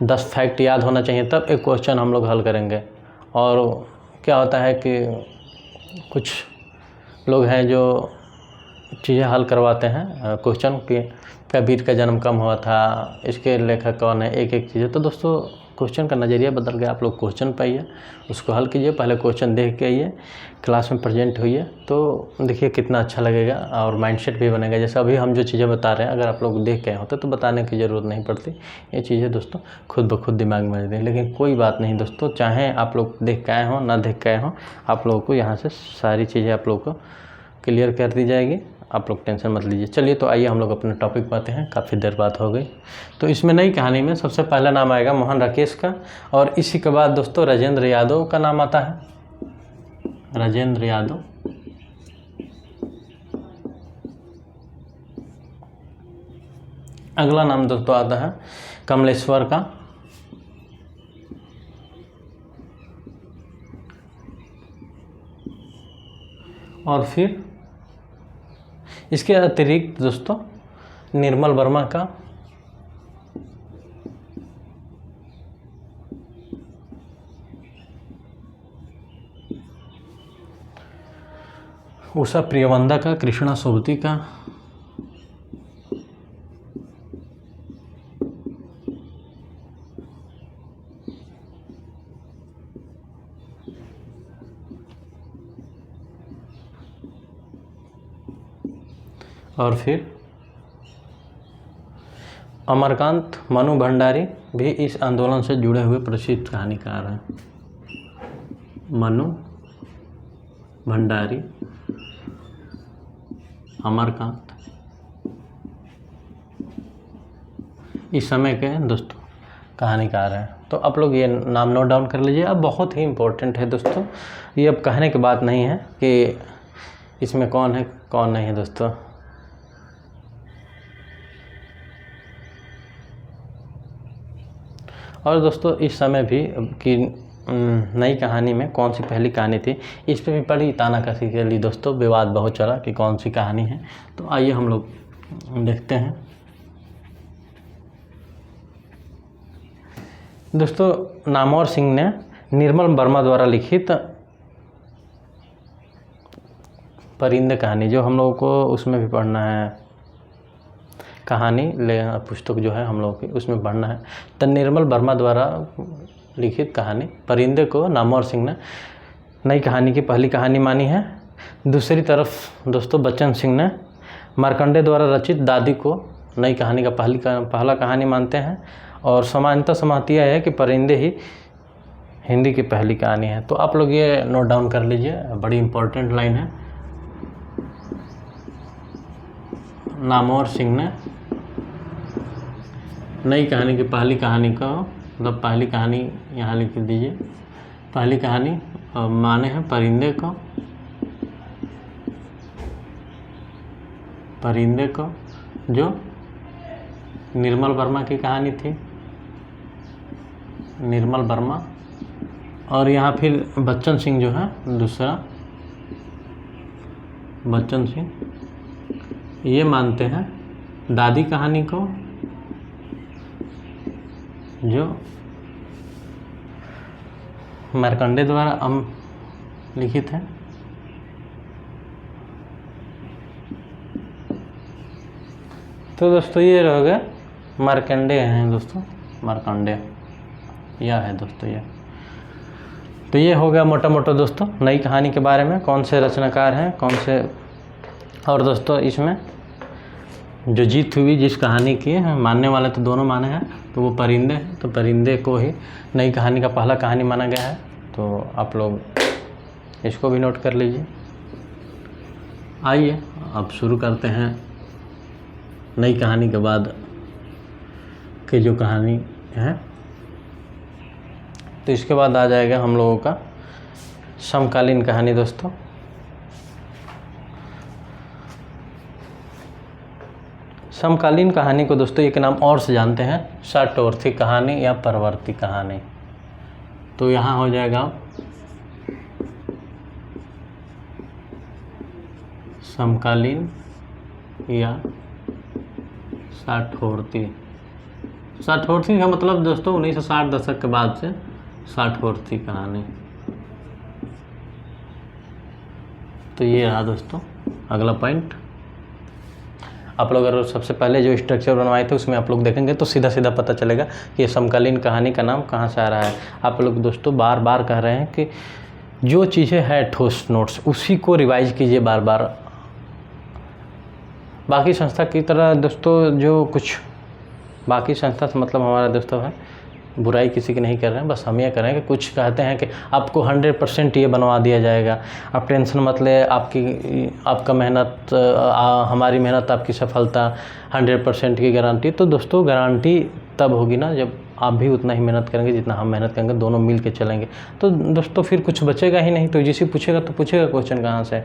10 फैक्ट याद होना चाहिए, तब एक क्वेश्चन हम लोग हल करेंगे। और क्या होता है कि कुछ लोग हैं जो चीज़ें हल करवाते हैं क्वेश्चन कि कबीर का जन्म कब हुआ था, इसके लेखक कौन है, एक चीज़ें। तो दोस्तों, क्वेश्चन का नज़रिया बदल गया। आप लोग क्वेश्चन पाइए, उसको हल कीजिए, पहले क्वेश्चन देख के आइए, क्लास में प्रेजेंट होइए, तो देखिए कितना अच्छा लगेगा और माइंडसेट भी बनेगा। जैसे अभी हम जो चीज़ें बता रहे हैं, अगर आप लोग देख के आए होते तो बताने की ज़रूरत नहीं पड़ती। ये चीज़ें दोस्तों खुद ब खुद दिमाग में आ जाती हैं। लेकिन कोई बात नहीं दोस्तों, चाहे आप लोग देख के आए हों ना देख के आए हों, आप लोगों को यहाँ से सारी चीज़ें आप लोगों को क्लियर कर दी जाएगी। आप लोग टेंशन मत लीजिए। चलिए, तो आइए हम लोग अपने टॉपिक पर आते हैं। काफ़ी देर बात हो गई। तो इसमें नई कहानी में सबसे पहला नाम आएगा मोहन राकेश का, और इसी के बाद दोस्तों राजेंद्र यादव का नाम आता है। राजेंद्र यादव, अगला नाम दोस्तों आता है कमलेश्वर का, और फिर इसके अतिरिक्त दोस्तों निर्मल वर्मा का, उषा प्रियवंदा का, कृष्णा सोबती का, और फिर अमरकांत मनु भंडारी भी इस आंदोलन से जुड़े हुए प्रसिद्ध कहानीकार हैं। मनु भंडारी, अमरकांत, इस समय के दोस्तों कहानीकार हैं। तो आप लोग ये नाम नोट डाउन कर लीजिए। अब बहुत ही इम्पोर्टेंट है दोस्तों, ये अब कहने की बात नहीं है कि इसमें कौन है कौन नहीं है दोस्तों। और दोस्तों, इस समय भी कि नई कहानी में कौन सी पहली कहानी थी, इस पे भी बड़ी तानाकसी के लिए दोस्तों विवाद बहुत चला कि कौन सी कहानी है। तो आइए हम लोग देखते हैं। दोस्तों, नामवर सिंह ने निर्मल वर्मा द्वारा लिखित परिंदे कहानी, जो हम लोगों को उसमें भी पढ़ना है, कहानी पुस्तक जो है हम लोगों की उसमें पढ़ना है। तो निर्मल वर्मा द्वारा लिखित कहानी परिंदे को नामवर सिंह ने नई कहानी की पहली कहानी मानी है। दूसरी तरफ दोस्तों बच्चन सिंह ने मार्कंडे द्वारा रचित दादी को नई कहानी का पहला कहानी मानते हैं। और समानता सहमति यह है कि परिंदे ही हिंदी की पहली कहानी है। तो आप लोग ये नोट डाउन कर लीजिए, बड़ी इंपॉर्टेंट लाइन है। नामवर सिंह ने नई कहानी की पहली कहानी को, मतलब पहली कहानी यहाँ लिख दीजिए, पहली कहानी माने हैं परिंदे को, परिंदे को जो निर्मल वर्मा की कहानी थी। निर्मल वर्मा और यहाँ फिर बच्चन सिंह जो है दूसरा, बच्चन सिंह ये मानते हैं दादी कहानी को जो मार्कंडे द्वारा लिखित है। तो दोस्तों ये रह गए मार्कंडे हैं दोस्तों, मार्कंडे यह है दोस्तों ये। तो ये हो गया मोटा मोटा दोस्तों नई कहानी के बारे में, कौन से रचनाकार हैं कौन से। और दोस्तों इसमें जो जीत हुई जिस कहानी की, मानने वाले तो दोनों माने हैं, तो वो परिंदे हैं, तो परिंदे को ही नई कहानी का पहला कहानी माना गया है। तो आप लोग इसको भी नोट कर लीजिए। आइए अब शुरू करते हैं नई कहानी के बाद की जो कहानी है। तो इसके बाद आ जाएगा हम लोगों का समकालीन कहानी दोस्तों। समकालीन कहानी को दोस्तों एक नाम और से जानते हैं, षटवर्ती कहानी या परवर्ती कहानी। तो यहाँ हो जाएगा समकालीन या षटवर्ती। षटवर्ती का मतलब दोस्तों 1960 दशक के बाद से षटवर्ती कहानी। तो ये रहा दोस्तों अगला पॉइंट। आप लोग अगर सबसे पहले जो स्ट्रक्चर बनवाए थे उसमें आप लोग देखेंगे तो सीधा सीधा पता चलेगा कि ये समकालीन कहानी का नाम कहाँ से आ रहा है। आप लोग दोस्तों बार बार कह रहे हैं कि जो चीज़ें हैं ठोस नोट्स उसी को रिवाइज कीजिए बार बार। बाकी संस्था की तरह दोस्तों जो कुछ बाकी संस्था से मतलब हमारा दोस्तों है बुराई किसी की नहीं कर रहे हैं, बस हम ये कर रहे हैं कि कुछ कहते हैं कि आपको 100% ये बनवा दिया जाएगा, आप टेंशन मत ले, आपका मेहनत हमारी मेहनत आपकी सफलता 100% की गारंटी। तो दोस्तों गारंटी तब होगी ना जब आप भी उतना ही मेहनत करेंगे जितना हम मेहनत करेंगे, दोनों मिल के चलेंगे। तो दोस्तों फिर कुछ बचेगा ही नहीं। तो जिसे पूछेगा तो पूछेगा क्वेश्चन कहाँ से।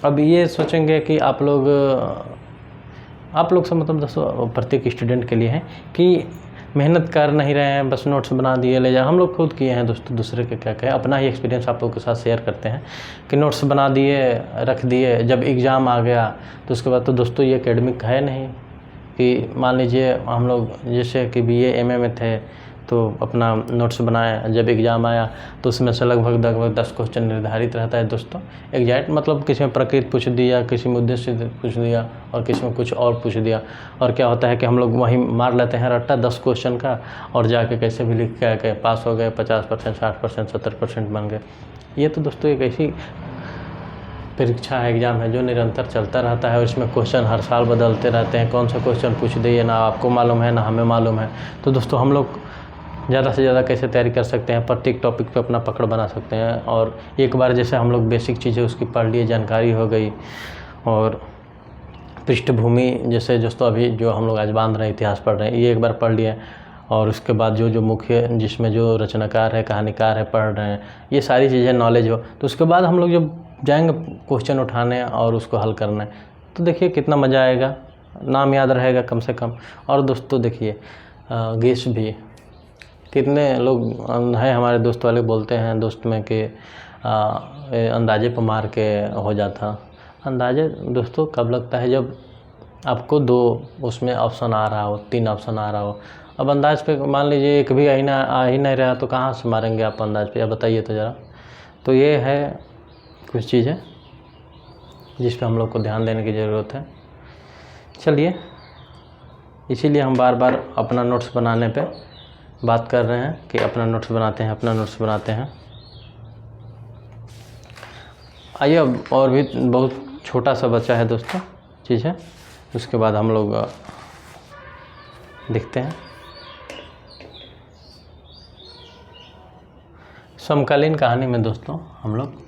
अब ये सोचेंगे कि आप लोग से मतलब दोस्तों प्रत्येक स्टूडेंट के लिए है कि मेहनत कर नहीं रहे हैं, बस नोट्स बना दिए ले जा। हम लोग खुद किए हैं दोस्तों, दूसरे के क्या कहें, अपना ही एक्सपीरियंस आप लोगों के साथ शेयर करते हैं कि नोट्स बना दिए रख दिए, जब एग्ज़ाम आ गया तो उसके बाद तो दोस्तों ये एकेडमिक है नहीं कि मान लीजिए हम लोग जैसे कि BA MA में थे तो अपना नोट्स बनाए, जब एग्ज़ाम आया तो उसमें से लगभग 10 क्वेश्चन निर्धारित रहता है दोस्तों एग्जैक्ट। मतलब किसी में प्रकृति पूछ दिया, किसी में उद्देश्य पूछ दिया और किसी में कुछ और पूछ दिया। और क्या होता है कि हम लोग वहीं मार लेते हैं रट्टा 10 क्वेश्चन का और जाके कैसे भी लिख के पास हो गए, 50%, 60%, 70% बन गए। ये तो दोस्तों एक ऐसी परीक्षा है, एग्ज़ाम है जो निरंतर चलता रहता है और इसमें क्वेश्चन हर साल बदलते रहते हैं। कौन सा क्वेश्चन पूछ दिए ना आपको मालूम है ना हमें मालूम है। तो दोस्तों हम लोग ज़्यादा से ज़्यादा कैसे तैयारी कर सकते हैं, प्रत्येक टॉपिक पे अपना पकड़ बना सकते हैं। और एक बार जैसे हम लोग बेसिक चीज़ें उसकी पढ़ लिए, जानकारी हो गई, और पृष्ठभूमि जैसे दोस्तों अभी जो हम लोग आज बांध रहे हैं, इतिहास पढ़ रहे हैं, ये एक बार पढ़ लिए। और उसके बाद जो मुख्य जिसमें जो रचनाकार है, कहानीकार है, पढ़ रहे हैं, ये सारी चीज़ें नॉलेज हो, तो उसके बाद हम लोग जब जाएंगे क्वेश्चन उठाने और उसको हल करने, तो देखिए कितना मज़ा आएगा, नाम याद रहेगा कम से कम। और दोस्तों देखिए गेस भी कितने लोग हैं हमारे दोस्त वाले बोलते हैं दोस्त में कि अंदाजे पर मार के हो जाता। अंदाजे दोस्तों कब लगता है जब आपको 2 उसमें ऑप्शन आ रहा हो, 3 ऑप्शन आ रहा हो। अब अंदाज पे मान लीजिए एक भी आ ही नहीं रहा तो कहाँ से मारेंगे आप अंदाज पे, या बताइए तो ज़रा। तो ये है कुछ चीज़ें जिस पे हम लोग को ध्यान देने की ज़रूरत है। चलिए इसीलिए हम बार बार अपना नोट्स बनाने पे बात कर रहे हैं कि अपना नोट्स बनाते हैं, अपना नोट्स बनाते हैं। आइए अब और भी बहुत छोटा सा बचा है दोस्तों चीज़ है, उसके बाद हम लोग देखते हैं। समकालीन कहानी में दोस्तों हम लोग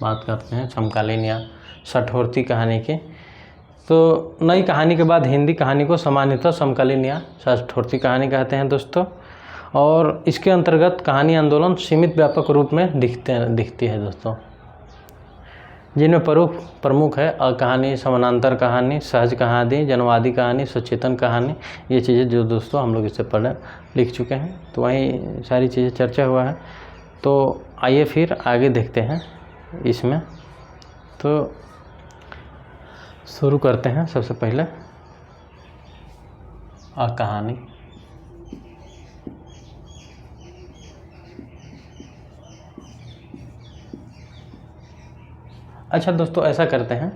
बात करते हैं समकालीन या षटवर्ती कहानी की। तो नई कहानी के बाद हिंदी कहानी को सामान्यतः समकालीन या षटवर्ती कहानी कहते हैं दोस्तों। और इसके अंतर्गत कहानी आंदोलन सीमित व्यापक रूप में दिखती है दोस्तों, जिनमें प्रमुख है कहानी, समानांतर कहानी, सहज कहानी, जनवादी कहानी, सचेतन कहानी। ये चीज़ें जो दोस्तों हम लोग इससे पहले लिख चुके हैं, तो वहीं सारी चीज़ें चर्चा हुआ है। तो आइए फिर आगे देखते हैं इसमें। तो शुरू करते हैं सबसे पहले कहानी। अच्छा दोस्तों, ऐसा करते हैं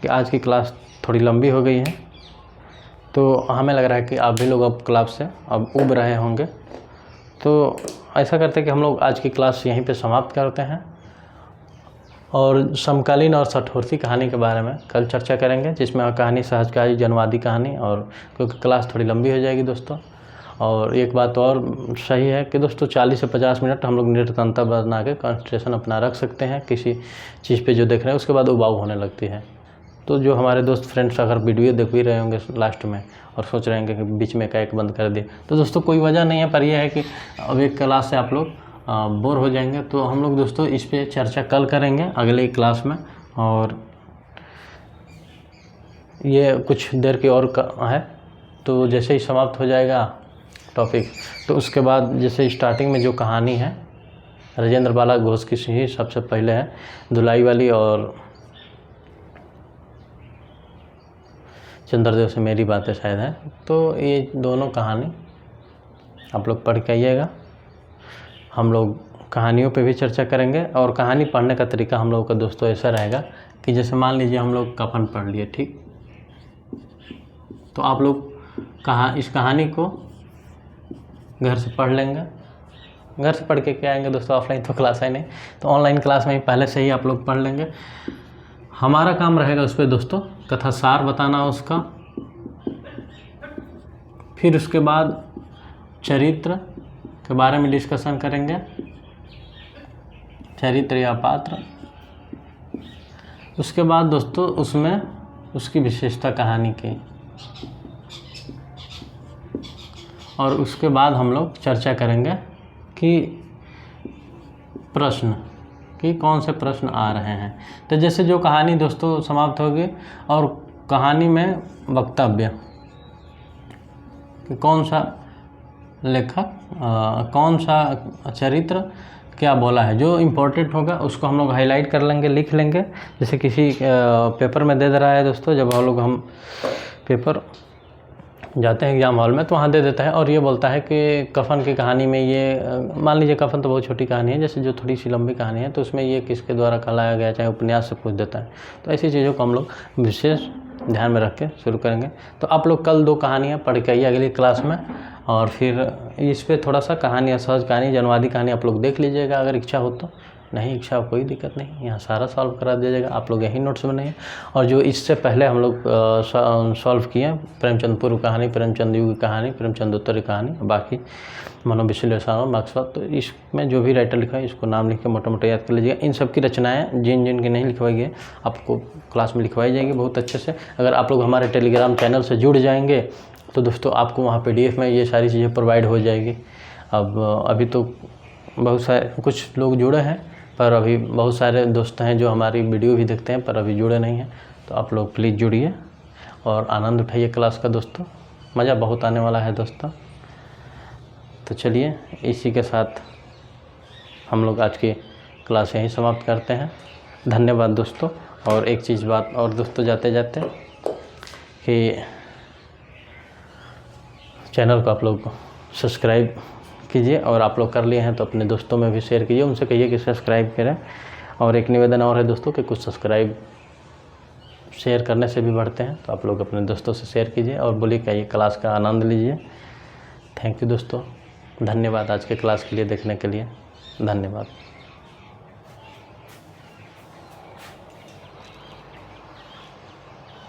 कि आज की क्लास थोड़ी लंबी हो गई है, तो हमें लग रहा है कि आप भी लोग अब क्लास से अब उब रहे होंगे। तो ऐसा करते हैं कि हम लोग आज की क्लास यहीं पे समाप्त करते हैं और समकालीन और सठोरती कहानी के बारे में कल चर्चा करेंगे, जिसमें कहानी सहजकारी जनवादी कहानी, और क्योंकि क्लास थोड़ी लंबी हो जाएगी दोस्तों। और एक बात और सही है कि दोस्तों 40 से 50 मिनट हम लोग निरंतरता बना के कंसंट्रेशन अपना रख सकते हैं किसी चीज़ पे जो देख रहे हैं, उसके बाद उबाऊ होने लगती है। तो जो हमारे दोस्त फ्रेंड्स अगर वीडियो देख भी रहे होंगे लास्ट में और सोच रहे होंगे कि बीच में का एक बंद कर दिए, तो दोस्तों कोई वजह नहीं है, पर यह है कि अब एक क्लास से आप लोग बोर हो जाएंगे। तो हम लोग दोस्तों इस पे चर्चा कल करेंगे अगले क्लास में, और ये कुछ देर की और है। तो जैसे ही समाप्त हो जाएगा टॉपिक, तो उसके बाद जैसे स्टार्टिंग में जो कहानी है राजेंद्र बाला घोष की ही सबसे पहले है, धुलाई वाली और चंद्रदेव से मेरी बातें शायद है। तो ये दोनों कहानी आप लोग पढ़ के आइएगा। हम लोग कहानियों पे भी चर्चा करेंगे, और कहानी पढ़ने का तरीका हम लोगों का दोस्तों ऐसा रहेगा कि जैसे मान लीजिए हम लोग कफन पढ़ लिए, ठीक, तो आप लोग इस कहानी को घर से पढ़ लेंगे। घर से पढ़ के क्या आएंगे दोस्तों, ऑफलाइन तो क्लास है नहीं, तो ऑनलाइन क्लास में ही पहले से ही आप लोग पढ़ लेंगे। हमारा काम रहेगा उस पर दोस्तों कथा सार बताना उसका, फिर उसके बाद चरित्र के बारे में डिस्कशन करेंगे, चरित्र या पात्र। उसके बाद दोस्तों उसमें उसकी विशेषता कहानी की, और उसके बाद हम लोग चर्चा करेंगे कि प्रश्न, कि कौन से प्रश्न आ रहे हैं। तो जैसे जो कहानी दोस्तों समाप्त होगी, और कहानी में वक्तव्य कि कौन सा लेखक कौन सा चरित्र क्या बोला है, जो इम्पोर्टेंट होगा उसको हम लोग हाईलाइट कर लेंगे, लिख लेंगे। जैसे किसी पेपर में दे रहा है दोस्तों, जब हम पेपर जाते हैं एग्जाम हॉल में तो वहाँ दे देता है, और ये बोलता है कि कफन की कहानी में ये, मान लीजिए कफन तो बहुत छोटी कहानी है, जैसे जो थोड़ी सी लंबी कहानी है, तो उसमें ये किसके द्वारा कहलाया गया, चाहे उपन्यास से पूछ देता है। तो ऐसी चीज़ों को हम लोग विशेष ध्यान में रख के शुरू करेंगे। तो आप लोग कल 2 कहानियाँ पढ़ के आइए अगली क्लास में, और फिर इस पर थोड़ा सा कहानी, असहज कहानी, जनवादी कहानी आप लोग देख लीजिएगा अगर इच्छा हो तो। नहीं इच्छा हो कोई दिक्कत नहीं, यहाँ सारा सॉल्व करा दिया जाएगा, आप लोग यही नोट्स बनाइए। और जो इससे पहले हम लोग सॉल्व किए, प्रेमचंद पूर्व कहानी, प्रेमचंद युग की कहानी, प्रेमचंद उत्तरी कहानी, बाकी मनोविश्लेषण और मार्क्सवाद, तो इसमें जो भी राइटर लिखा है इसको नाम लिख के मोटा मोटा याद कर लीजिएगा। इन सब की रचनाएँ जिन जिन की नहीं लिखवाई गई आपको क्लास में लिखवाई जाएगी बहुत अच्छे से। अगर आप लोग हमारे टेलीग्राम चैनल से जुड़ जाएंगे तो दोस्तों आपको वहाँ PDF में ये सारी चीज़ें प्रोवाइड हो जाएगी। अब अभी तो बहुत सारे कुछ लोग जुड़े हैं, पर अभी बहुत सारे दोस्त हैं जो हमारी वीडियो भी देखते हैं पर अभी जुड़े नहीं हैं। तो आप लोग प्लीज़ जुड़िए और आनंद उठाइए क्लास का दोस्तों, मज़ा बहुत आने वाला है दोस्तों। तो चलिए इसी के साथ हम लोग आज की क्लास यहीं समाप्त करते हैं। धन्यवाद दोस्तों। और एक चीज़ बात और दोस्तों जाते जाते कि चैनल को आप लोग सब्सक्राइब कीजिए, और आप लोग कर लिए हैं तो अपने दोस्तों में भी शेयर कीजिए, उनसे कहिए कि सब्सक्राइब करें। और एक निवेदन और है दोस्तों कि कुछ सब्सक्राइब शेयर करने से भी बढ़ते हैं, तो आप लोग अपने दोस्तों से शेयर कीजिए और बोलिए कि ये क्लास का आनंद लीजिए। थैंक यू दोस्तों, धन्यवाद आज के क्लास के लिए देखने के लिए, धन्यवाद।